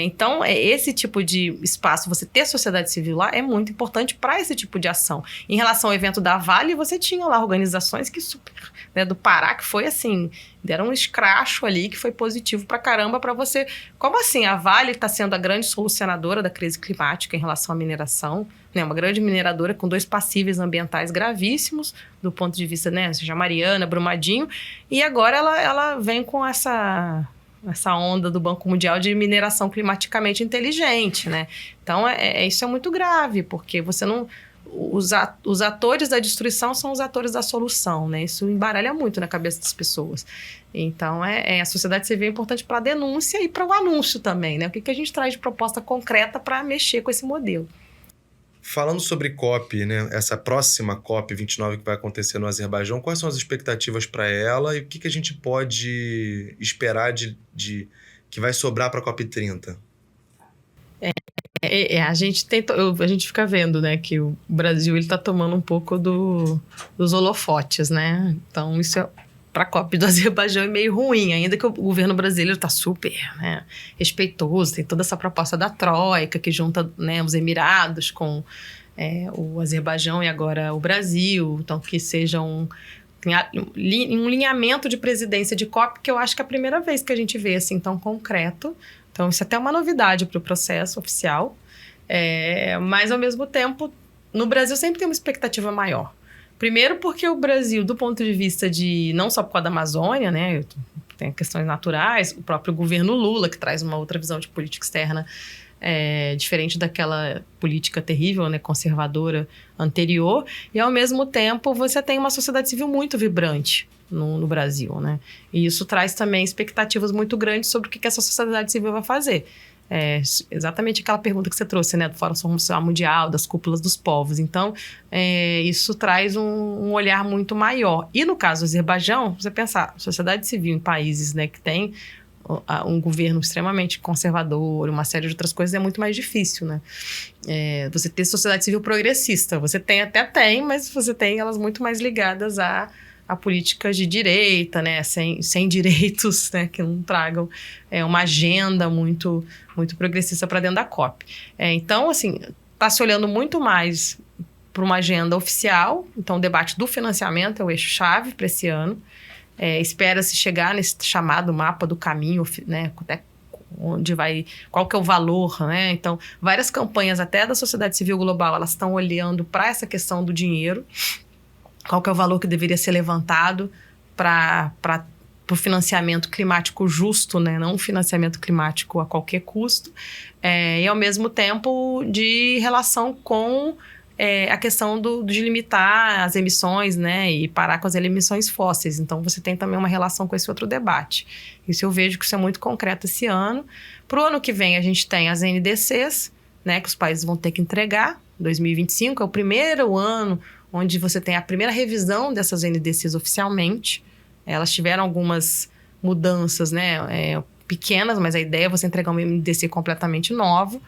Então, esse tipo de espaço, você ter sociedade civil lá, é muito importante para esse tipo de ação. Em relação ao evento da Vale, você tinha lá organizações que super, né, do Pará, que foi assim, deram um escracho ali, que foi positivo pra caramba para você. Como assim? A Vale está sendo a grande solucionadora da crise climática em relação à mineração, né? Uma grande mineradora com 2 passíveis ambientais gravíssimos, do ponto de vista, né, seja Mariana, Brumadinho, e agora ela vem com essa onda do Banco Mundial de mineração climaticamente inteligente, né? Então, isso é muito grave, porque você não... Os atores da destruição são os atores da solução, né? Isso embaralha muito na cabeça das pessoas. Então, a sociedade civil é importante para a denúncia e para o anúncio também, né? O que a gente traz de proposta concreta para mexer com esse modelo. Falando sobre COP, né? Essa próxima COP 29 que vai acontecer no Azerbaijão, quais são as expectativas para ela e o que a gente pode esperar de que vai sobrar para a COP 30? A gente fica vendo, né, que o Brasil está tomando um pouco dos holofotes, né? Então, isso para a COP do Azerbaijão é meio ruim, ainda que o governo brasileiro está super, né, respeitoso, tem toda essa proposta da Troika, que junta, né, os Emirados com o Azerbaijão e agora o Brasil, então que seja um alinhamento de presidência de COP, que eu acho que é a primeira vez que a gente vê assim tão concreto. Então, isso é até uma novidade para o processo oficial. Mas, ao mesmo tempo, no Brasil sempre tem uma expectativa maior. Primeiro porque o Brasil, do ponto de vista de... Não só por causa da Amazônia, né? Tem questões naturais. O próprio governo Lula, que traz uma outra visão de política externa diferente daquela política terrível, né, conservadora anterior. E, ao mesmo tempo, você tem uma sociedade civil muito vibrante no Brasil, né? E isso traz também expectativas muito grandes sobre o que essa sociedade civil vai fazer. Exatamente aquela pergunta que você trouxe, né, do Fórum Social Mundial, das cúpulas dos povos. Então, isso traz um olhar muito maior. E no caso do Azerbaijão, você pensar, sociedade civil em países, né, que tem um governo extremamente conservador, uma série de outras coisas, é muito mais difícil, né? Você ter sociedade civil progressista, você tem, mas você tem elas muito mais ligadas a políticas de direita, né, sem direitos, né, que não tragam uma agenda muito, muito progressista para dentro da COP. Então, assim, está se olhando muito mais para uma agenda oficial. Então, o debate do financiamento é o eixo-chave para esse ano. Espera-se chegar nesse chamado mapa do caminho, né, até qual que é o valor, né? Então, várias campanhas até da sociedade civil global, elas estão olhando para essa questão do dinheiro. Qual que é o valor que deveria ser levantado para o financiamento climático justo, né? Não um financiamento climático a qualquer custo. E, ao mesmo tempo, de relação com a questão de limitar as emissões, né? E parar com as emissões fósseis. Então, você tem também uma relação com esse outro debate. Isso eu vejo que isso é muito concreto esse ano. Para o ano que vem, a gente tem as NDCs, né? Que os países vão ter que entregar. 2025 é o primeiro ano onde você tem a primeira revisão dessas NDCs oficialmente. Elas tiveram algumas mudanças, né, pequenas, mas a ideia é você entregar uma NDC completamente nova,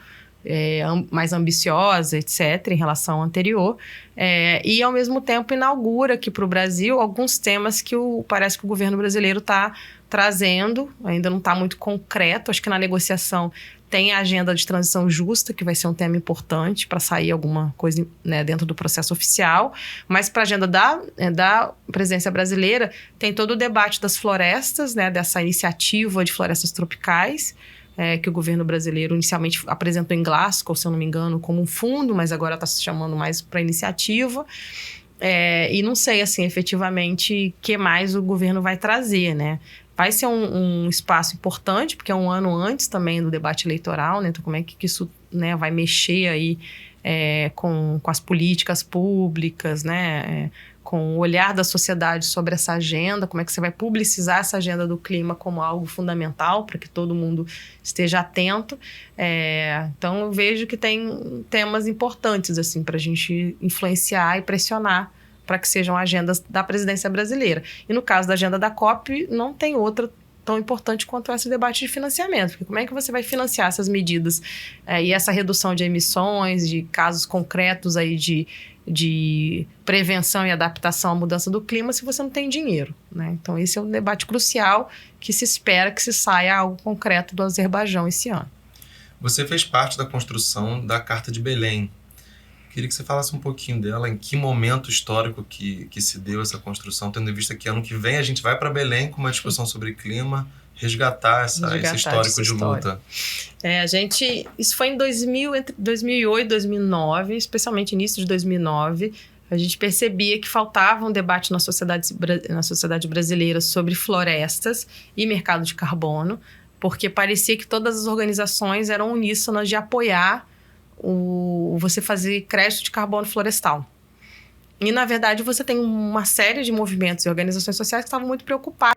mais ambiciosa, etc., em relação ao anterior. E, ao mesmo tempo, inaugura aqui para o Brasil alguns temas que parece que o governo brasileiro está trazendo, ainda não está muito concreto. Acho que na negociação tem a agenda de transição justa, que vai ser um tema importante para sair alguma coisa, né, dentro do processo oficial. Mas para a agenda da presidência brasileira, tem todo o debate das florestas, né, dessa iniciativa de florestas tropicais, que o governo brasileiro inicialmente apresentou em Glasgow, se eu não me engano, como um fundo, mas agora está se chamando mais para iniciativa. E não sei, assim, efetivamente, o que mais o governo vai trazer, né? Vai ser um espaço importante, porque é um ano antes também do debate eleitoral, né? Então, como é que isso, né, vai mexer aí com as políticas públicas, né? Com o olhar da sociedade sobre essa agenda, como é que você vai publicizar essa agenda do clima como algo fundamental para que todo mundo esteja atento. Então, eu vejo que tem temas importantes assim, para a gente influenciar e pressionar para que sejam agendas da presidência brasileira. E no caso da agenda da COP, não tem outra tão importante quanto esse debate de financiamento. Porque como é que você vai financiar essas medidas e essa redução de emissões, de casos concretos aí de prevenção e adaptação à mudança do clima se você não tem dinheiro, né? Então esse é um debate crucial que se espera que se saia algo concreto do Azerbaijão esse ano. Você fez parte da construção da Carta de Belém. Queria que você falasse um pouquinho dela, em que momento histórico que se deu essa construção, tendo em vista que ano que vem a gente vai para Belém com uma discussão sobre clima, resgatar esse histórico de luta. Isso foi entre 2008 e 2009, especialmente início de 2009, a gente percebia que faltava um debate na sociedade brasileira sobre florestas e mercado de carbono, porque parecia que todas as organizações eram uníssonas de apoiar você fazer crédito de carbono florestal. E, na verdade, você tem uma série de movimentos e organizações sociais que estavam muito preocupadas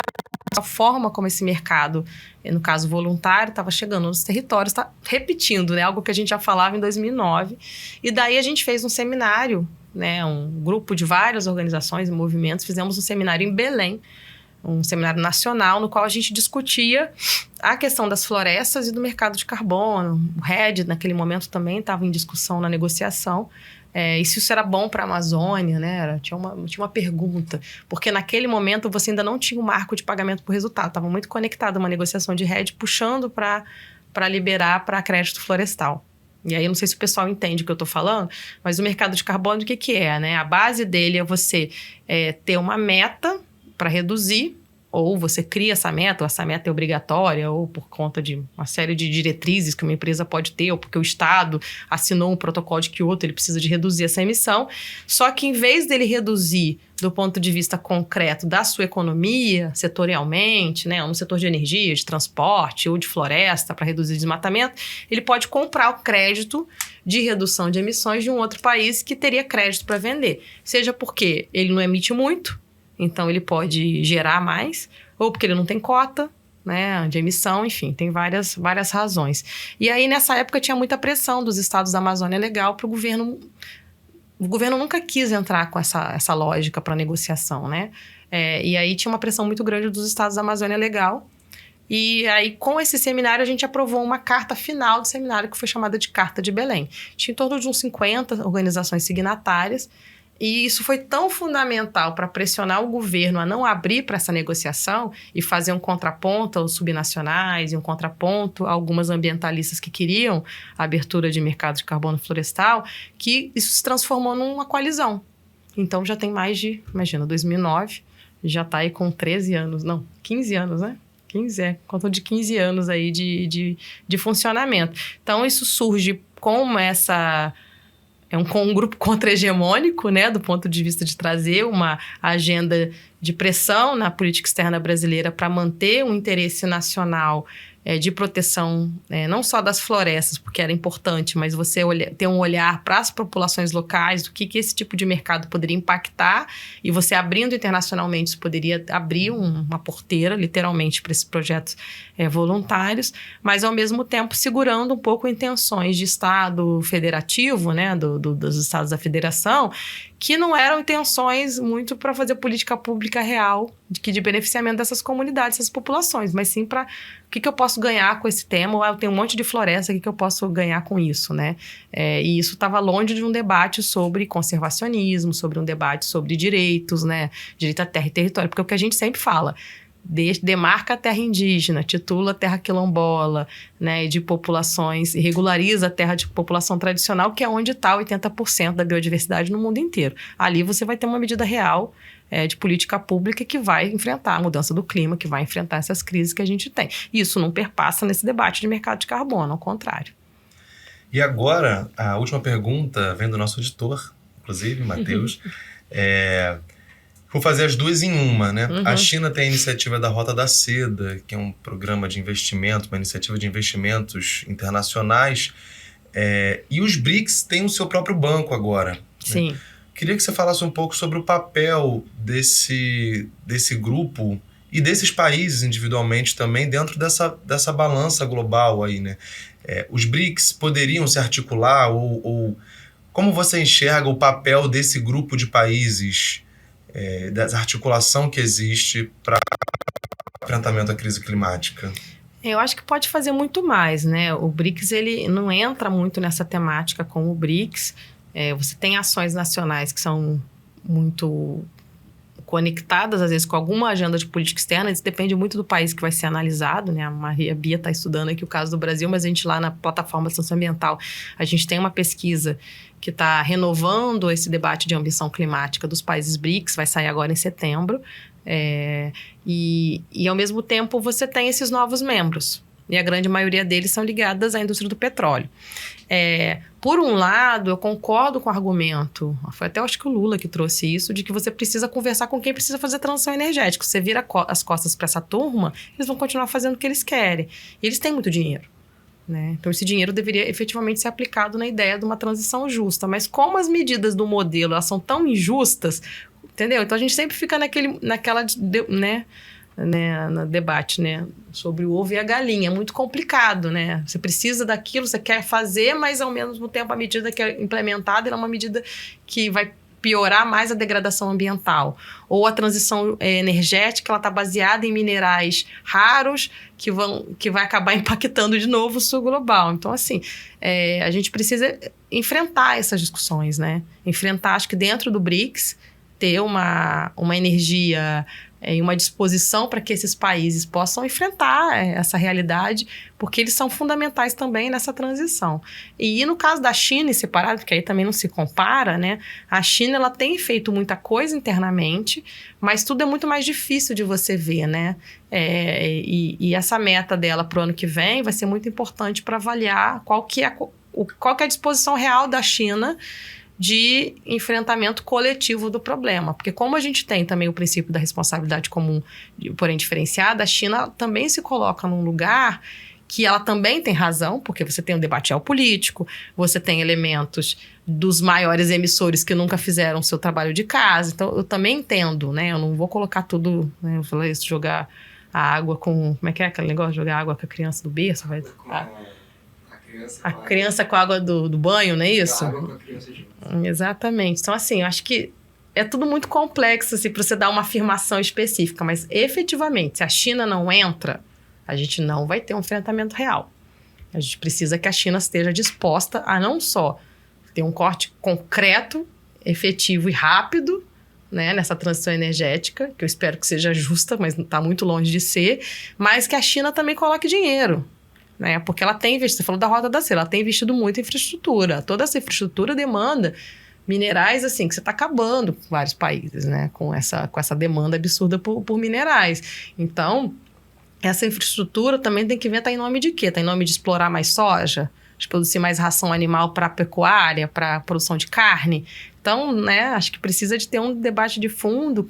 com a forma como esse mercado, no caso voluntário, estava chegando nos territórios, está repetindo, né, algo que a gente já falava em 2009. E daí a gente fez um seminário, né, um grupo de várias organizações e movimentos, fizemos um seminário em Belém, um seminário nacional, no qual a gente discutia a questão das florestas e do mercado de carbono. O RED, naquele momento, também estava em discussão na negociação. E se isso era bom para a Amazônia, né? Tinha uma pergunta. Porque naquele momento você ainda não tinha o marco de pagamento por resultado. Estava muito conectado a uma negociação de RED, puxando para liberar para crédito florestal. E aí, eu não sei se o pessoal entende o que eu estou falando, mas o mercado de carbono, o que é, né? A base dele é você ter uma meta para reduzir, ou você cria essa meta, ou essa meta é obrigatória, ou por conta de uma série de diretrizes que uma empresa pode ter, ou porque o Estado assinou um protocolo de Kyoto, ele precisa de reduzir essa emissão. Só que em vez dele reduzir do ponto de vista concreto da sua economia, setorialmente, né, ou no setor de energia, de transporte ou de floresta para reduzir o desmatamento, ele pode comprar o crédito de redução de emissões de um outro país que teria crédito para vender. Seja porque ele não emite muito, então ele pode gerar mais, ou porque ele não tem cota, né, de emissão, enfim, tem várias razões. E aí, nessa época, tinha muita pressão dos estados da Amazônia Legal para o governo. O governo nunca quis entrar com essa lógica para negociação, né? E aí tinha uma pressão muito grande dos estados da Amazônia Legal. E aí, com esse seminário, a gente aprovou uma carta final do seminário que foi chamada de Carta de Belém. Tinha em torno de uns 50 organizações signatárias. E isso foi tão fundamental para pressionar o governo a não abrir para essa negociação e fazer um contraponto aos subnacionais e um contraponto a algumas ambientalistas que queriam a abertura de mercado de carbono florestal, que isso se transformou numa coalizão. Então, já tem mais de, imagina, 2009, já está aí com 13 anos, não, 15 anos, né? 15, conta de 15 anos aí de funcionamento. Então, isso surge como um grupo contra-hegemônico, né, do ponto de vista de trazer uma agenda de pressão na política externa brasileira para manter um interesse nacional de proteção, não só das florestas, porque era importante, mas você ter um olhar para as populações locais, do que esse tipo de mercado poderia impactar, e você abrindo internacionalmente, isso poderia abrir uma porteira, literalmente, para esses projetos voluntários, mas, ao mesmo tempo, segurando um pouco intenções de Estado federativo, né, dos estados da federação, que não eram intenções muito para fazer política pública real de beneficiamento dessas comunidades, dessas populações, mas sim para o que eu posso ganhar com esse tema. Eu tenho um monte de floresta, o que eu posso ganhar com isso, né? E isso estava longe de um debate sobre conservacionismo, sobre um debate sobre direitos, né? Direito à terra e território, porque é o que a gente sempre fala, demarca a terra indígena, titula a terra quilombola, né, de populações, e regulariza a terra de população tradicional, que é onde está 80% da biodiversidade no mundo inteiro. Ali você vai ter uma medida real de política pública que vai enfrentar a mudança do clima, que vai enfrentar essas crises que a gente tem. E isso não perpassa nesse debate de mercado de carbono, ao contrário. E agora, a última pergunta vem do nosso editor, inclusive, Matheus. Vou fazer as duas em uma, né? Uhum. A China tem a iniciativa da Rota da Seda, que é um programa de investimento, uma iniciativa de investimentos internacionais. E os BRICS têm o seu próprio banco agora. Sim. Né? Queria que você falasse um pouco sobre o papel desse grupo e desses países individualmente também dentro dessa balança global aí, né? Os BRICS poderiam se articular ou Como você enxerga o papel desse grupo de países, da articulação que existe para o enfrentamento à crise climática? Eu acho que pode fazer muito mais, né? O BRICS, ele não entra muito nessa temática com o BRICS. Você tem ações nacionais que são muito conectadas, às vezes, com alguma agenda de política externa. Isso depende muito do país que vai ser analisado, né? A Bia está estudando aqui o caso do Brasil, mas a gente lá na plataforma de socioambiental, a gente tem uma pesquisa que está renovando esse debate de ambição climática dos países BRICS, vai sair agora em setembro. E ao mesmo tempo você tem esses novos membros, e a grande maioria deles são ligadas à indústria do petróleo. Por um lado, eu concordo com o argumento, foi até acho que o Lula que trouxe isso, de que você precisa conversar com quem precisa fazer transição energética. Você vira as costas para essa turma, eles vão continuar fazendo o que eles querem. E eles têm muito dinheiro, né? Então, esse dinheiro deveria efetivamente ser aplicado na ideia de uma transição justa. Mas como as medidas do modelo elas são tão injustas, entendeu? Então, a gente sempre fica no debate, né? Sobre o ovo e a galinha. É muito complicado, né? Você precisa daquilo, você quer fazer, mas ao mesmo tempo a medida que é implementada é uma medida que vai piorar mais a degradação ambiental. Ou a transição energética, ela está baseada em minerais raros que vai acabar impactando de novo o sul global. Então, assim, a gente precisa enfrentar essas discussões, né? Enfrentar, acho que dentro do BRICS, ter uma energia e uma disposição para que esses países possam enfrentar essa realidade, porque eles são fundamentais também nessa transição. E no caso da China, em separado, porque aí também não se compara, né? A China ela tem feito muita coisa internamente, mas tudo é muito mais difícil de você ver, né? E essa meta dela para o ano que vem vai ser muito importante para avaliar qual que é a disposição real da China de enfrentamento coletivo do problema. Porque como a gente tem também o princípio da responsabilidade comum, porém diferenciada, a China também se coloca num lugar que ela também tem razão, porque você tem um debate geopolítico, você tem elementos dos maiores emissores que nunca fizeram o seu trabalho de casa. Então, eu também entendo, né? Eu não vou colocar tudo, né? Eu falei isso, jogar a água com... Como é que é aquele negócio? Jogar água com a criança do berço? A criança com a água do banho, não é isso? A água com a criança junto. Exatamente. Então, assim, eu acho que é tudo muito complexo, assim, para você dar uma afirmação específica. Mas, efetivamente, se a China não entra, a gente não vai ter um enfrentamento real. A gente precisa que a China esteja disposta a não só ter um corte concreto, efetivo e rápido, né, nessa transição energética, que eu espero que seja justa, mas está muito longe de ser, mas que a China também coloque dinheiro. Né? Porque ela tem investido, você falou da Rota da Seda, ela tem investido muito em infraestrutura. Toda essa infraestrutura demanda minerais, assim, que você está acabando com vários países, né? Com essa demanda absurda por minerais. Então, essa infraestrutura também tem que ver, tá em nome de quê? Tá em nome de explorar mais soja, de produzir mais ração animal para pecuária, para produção de carne. Então, né, acho que precisa de ter um debate de fundo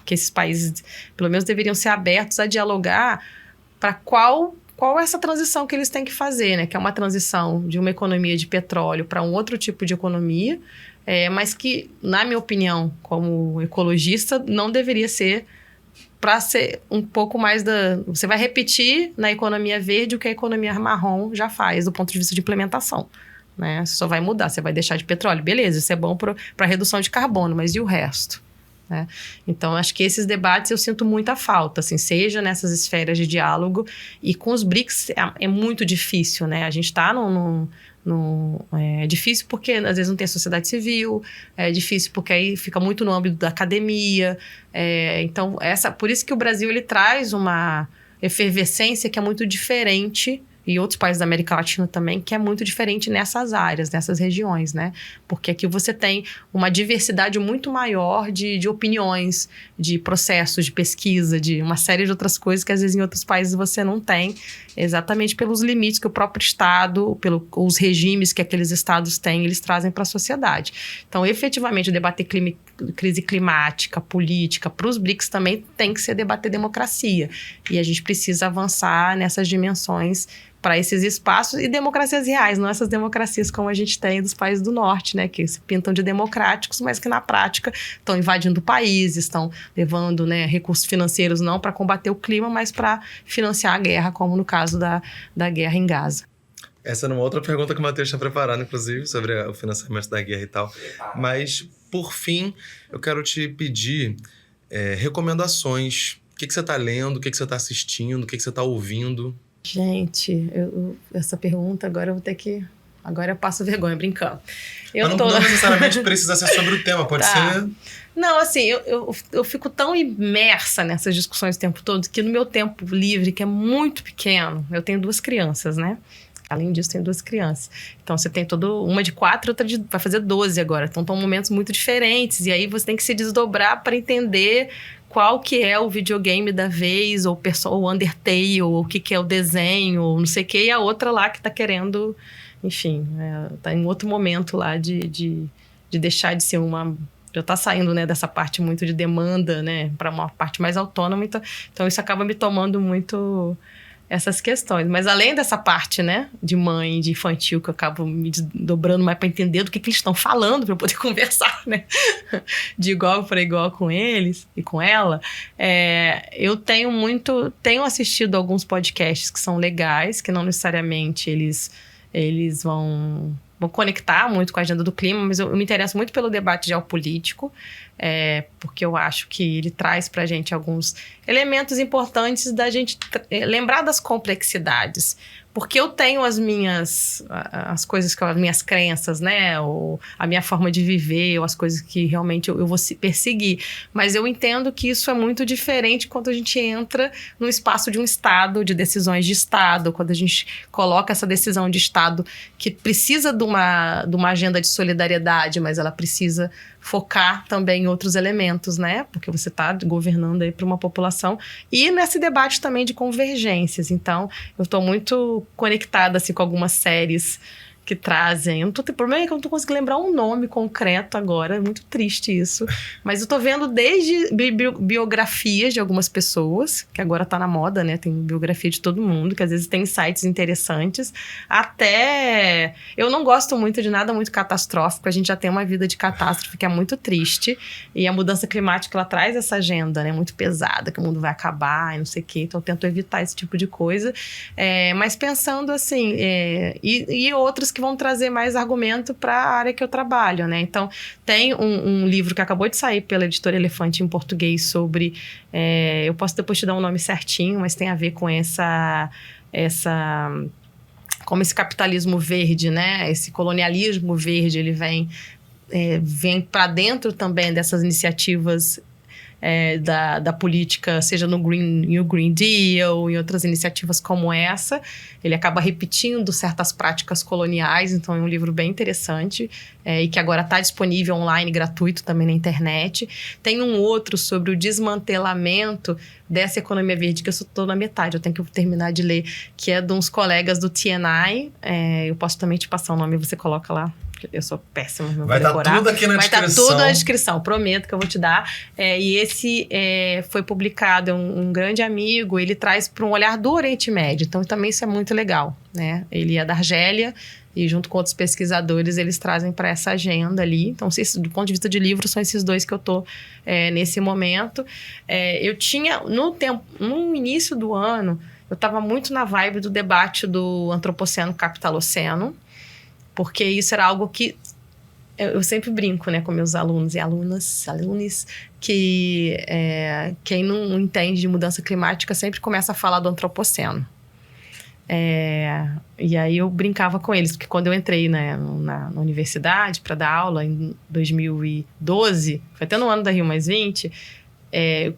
que esses países, pelo menos, deveriam ser abertos a dialogar para qual é essa transição que eles têm que fazer, né? Que é uma transição de uma economia de petróleo para um outro tipo de economia, mas que, na minha opinião, como ecologista, não deveria ser para ser um pouco mais da... Você vai repetir na economia verde o que a economia marrom já faz, do ponto de vista de implementação. Né? Você só vai mudar, você vai deixar de petróleo. Beleza, isso é bom para a redução de carbono, mas e o resto? Né? Então, acho que esses debates eu sinto muita falta, assim, seja nessas esferas de diálogo, e com os BRICS é muito difícil, né? A gente está é difícil porque às vezes não tem a sociedade civil, é difícil porque aí fica muito no âmbito da academia, então por isso que o Brasil ele traz uma efervescência que é muito diferente, e outros países da América Latina também, que é muito diferente nessas áreas, nessas regiões, né? Porque aqui você tem uma diversidade muito maior de opiniões, de processos, de pesquisa, de uma série de outras coisas que às vezes em outros países você não tem, exatamente pelos limites que o próprio Estado, os regimes que aqueles estados têm, eles trazem para a sociedade. Então, efetivamente, o debater crise climática, política, para os BRICS também tem que ser debater democracia. E a gente precisa avançar nessas dimensões para esses espaços e democracias reais, não essas democracias como a gente tem dos países do norte, né, que se pintam de democráticos, mas que na prática estão invadindo países, estão levando, né, recursos financeiros não para combater o clima, mas para financiar a guerra, como no caso da guerra em Gaza. Essa é uma outra pergunta que o Matheus tinha preparado, inclusive, sobre o financiamento da guerra e tal. Mas, por fim, eu quero te pedir recomendações. O que você está lendo, o que você está assistindo, o que você está ouvindo? Gente, essa pergunta agora eu vou ter que... Agora eu passo vergonha, brincando. Mas não necessariamente precisa ser sobre o tema, pode ser... Não, assim, eu fico tão imersa nessas discussões o tempo todo que no meu tempo livre, que é muito pequeno, eu tenho 2 crianças, né? Além disso, tenho 2 crianças. Então, você tem uma de 4, outra vai fazer 12 agora. Então, estão momentos muito diferentes. E aí, você tem que se desdobrar para entender qual que é o videogame da vez, ou o Undertale, ou o que é o desenho, ou não sei o que. E a outra lá que está querendo... Enfim, tá em outro momento lá de deixar de ser uma... Já tá saindo, né, dessa parte muito de demanda, né, para uma parte mais autônoma. Então, isso acaba me tomando muito essas questões. Mas além dessa parte, né, de mãe, de infantil, que eu acabo me dobrando mais para entender do que eles estão falando, para eu poder conversar, né, de igual para igual com eles e com ela, eu tenho assistido alguns podcasts que são legais, que não necessariamente eles vão conectar muito com a agenda do clima, mas eu me interesso muito pelo debate geopolítico, porque eu acho que ele traz para a gente alguns elementos importantes da gente lembrar das complexidades. Porque eu tenho as minhas crenças, né? Ou a minha forma de viver, ou as coisas que realmente eu vou perseguir. Mas eu entendo que isso é muito diferente quando a gente entra no espaço de um Estado, de decisões de Estado, quando a gente coloca essa decisão de Estado que precisa de uma agenda de solidariedade, mas ela precisa focar também em outros elementos, né? Porque você está governando aí para uma população. E nesse debate também de convergências. Então, eu estou muito conectada assim, com algumas séries que trazem. O problema é que eu não tô conseguindo lembrar um nome concreto agora, é muito triste isso. Mas eu tô vendo desde biografias de algumas pessoas, que agora tá na moda, né? Tem biografia de todo mundo, que às vezes tem sites interessantes, até... Eu não gosto muito de nada muito catastrófico, a gente já tem uma vida de catástrofe que é muito triste, e a mudança climática, ela traz essa agenda, né? Muito pesada, que o mundo vai acabar e não sei o quê, então eu tento evitar esse tipo de coisa. Mas pensando assim, e outros que vão trazer mais argumento para a área que eu trabalho, né? Então, tem um livro que acabou de sair pela Editora Elefante em português sobre... eu posso depois te dar um nome certinho, mas tem a ver com como esse capitalismo verde, né? Esse colonialismo verde, ele vem para dentro também dessas iniciativas da política, seja no New Green Deal e outras iniciativas como essa. Ele acaba repetindo certas práticas coloniais, então é um livro bem interessante e que agora está disponível online, gratuito também na internet. Tem um outro sobre o desmantelamento dessa economia verde, que eu estou na metade, eu tenho que terminar de ler, que é de uns colegas do TNI. Eu posso também te passar o nome, você coloca lá. Eu sou péssima, não vou decorar. Vai estar tudo aqui na descrição. Vai estar tudo na descrição, prometo que eu vou te dar. E esse foi publicado, um grande amigo, ele traz para um olhar do Oriente Médio, então também isso é muito legal, né? Ele é da Argélia e junto com outros pesquisadores eles trazem para essa agenda ali. Então, do ponto de vista de livro, são esses 2 que eu estou nesse momento. Eu tinha, no início do ano, eu estava muito na vibe do debate do Antropoceno Capitaloceno, porque isso era algo que eu sempre brinco, né, com meus alunos e alunos que quem não entende de mudança climática sempre começa a falar do Antropoceno. E aí eu brincava com eles, porque quando eu entrei na universidade para dar aula em 2012, foi até no ano da Rio+20,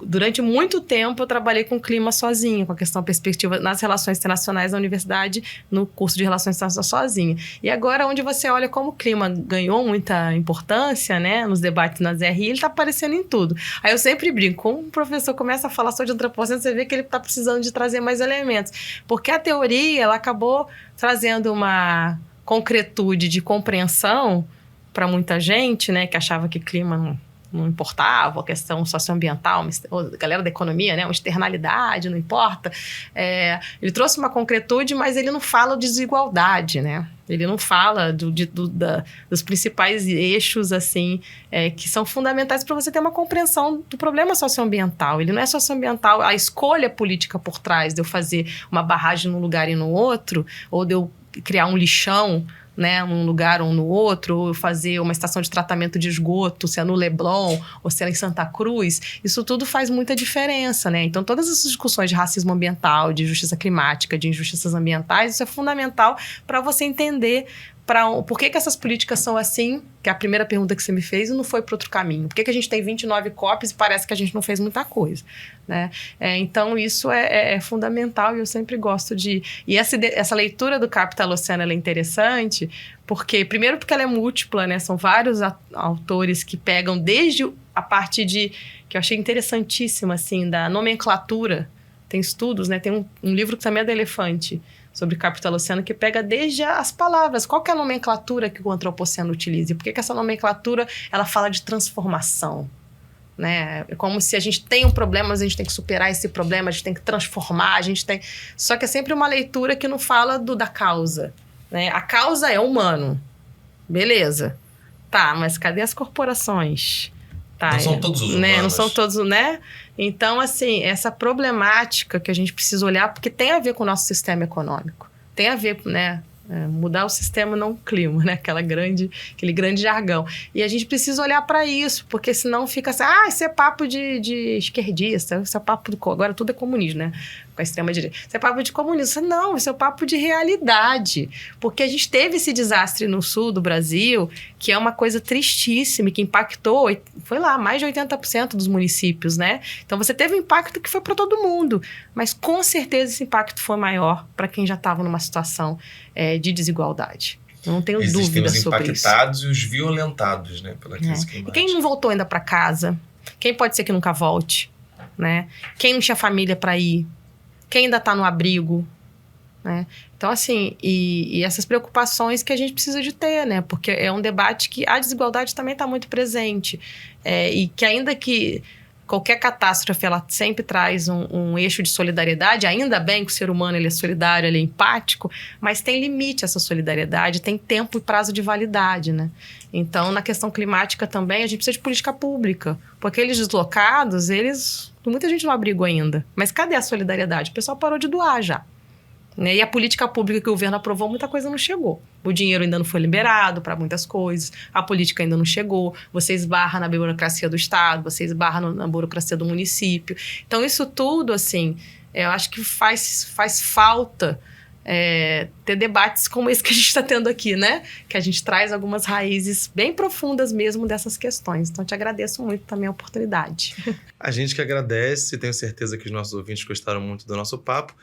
durante muito tempo eu trabalhei com clima sozinha, com a questão perspectiva nas relações internacionais da universidade, no curso de relações internacionais sozinha. E agora, onde você olha como o clima ganhou muita importância, né, nos debates nas RI, ele está aparecendo em tudo. Aí eu sempre brinco, quando um professor começa a falar sobre antropoceno, você vê que ele está precisando de trazer mais elementos, porque a teoria, ela acabou trazendo uma concretude de compreensão para muita gente, né, que achava que clima não importava, a questão socioambiental, a galera da economia, né, uma externalidade, não importa. Ele trouxe uma concretude, mas ele não fala de desigualdade, né? Ele não fala dos principais eixos, assim, que são fundamentais para você ter uma compreensão do problema socioambiental. Ele não é socioambiental, a escolha política por trás de eu fazer uma barragem num lugar e no outro, ou de eu criar um lixão, né, num lugar ou no outro, ou fazer uma estação de tratamento de esgoto, se é no Leblon ou se é em Santa Cruz, isso tudo faz muita diferença, né? Então, todas essas discussões de racismo ambiental, de justiça climática, de injustiças ambientais, isso é fundamental para você entender por que essas políticas são assim, que é a primeira pergunta que você me fez, e não foi para outro caminho. Por que a gente tem 29 COPs e parece que a gente não fez muita coisa, né? Então, isso é fundamental e eu sempre gosto de... E essa leitura do Capital Oceano ela é interessante, primeiro porque ela é múltipla, né? São vários autores que pegam desde a parte que eu achei interessantíssima, assim, da nomenclatura. Tem estudos, né? Tem um livro que também é do Elefante, sobre Capital Oceano, que pega desde as palavras. Qual que é a nomenclatura que o antropoceno utiliza? E por que essa nomenclatura ela fala de transformação? Né? É como se a gente tem um problema, mas a gente tem que superar esse problema, a gente tem que transformar, a gente tem... Só que é sempre uma leitura que não fala da causa. Né? A causa é humano. Beleza. Tá, mas cadê as corporações? Tá, não são todos os humanos. Né? Não são todos, né? Então, assim, essa problemática que a gente precisa olhar, porque tem a ver com o nosso sistema econômico. Tem a ver, né? Mudar o sistema, não o clima, né? Aquele grande jargão. E a gente precisa olhar para isso, porque senão fica assim, isso é papo de esquerdista, isso é papo agora tudo é comunismo, né? Com a extrema-direita. Isso é papo de comunismo. Não, isso é papo de realidade. Porque a gente teve esse desastre no sul do Brasil, que é uma coisa tristíssima, que impactou, foi lá, mais de 80% dos municípios, né? Então, você teve um impacto que foi para todo mundo. Mas, com certeza, esse impacto foi maior para quem já estava numa situação de desigualdade. Eu não tenho dúvida sobre isso. Existem os impactados e os violentados, né? Pela crise climática. E quem não voltou ainda para casa? Quem pode ser que nunca volte? Né? Quem não tinha família para ir? Quem ainda está no abrigo, né? Então, assim, e essas preocupações que a gente precisa de ter, né? Porque é um debate que a desigualdade também está muito presente. E que ainda que qualquer catástrofe, ela sempre traz um eixo de solidariedade, ainda bem que o ser humano ele é solidário, ele é empático, mas tem limite essa solidariedade, tem tempo e prazo de validade, né? Então, na questão climática também, a gente precisa de política pública, porque aqueles deslocados, muita gente no abrigo ainda. Mas cadê a solidariedade? O pessoal parou de doar já. Né? E a política pública que o governo aprovou, muita coisa não chegou. O dinheiro ainda não foi liberado para muitas coisas, a política ainda não chegou, você esbarra na burocracia do Estado, você esbarra na burocracia do município. Então, isso tudo, assim, eu acho que faz falta ter debates como esse que a gente está tendo aqui, né? Que a gente traz algumas raízes bem profundas mesmo dessas questões. Então, te agradeço muito também a oportunidade. A gente que agradece, tenho certeza que os nossos ouvintes gostaram muito do nosso papo.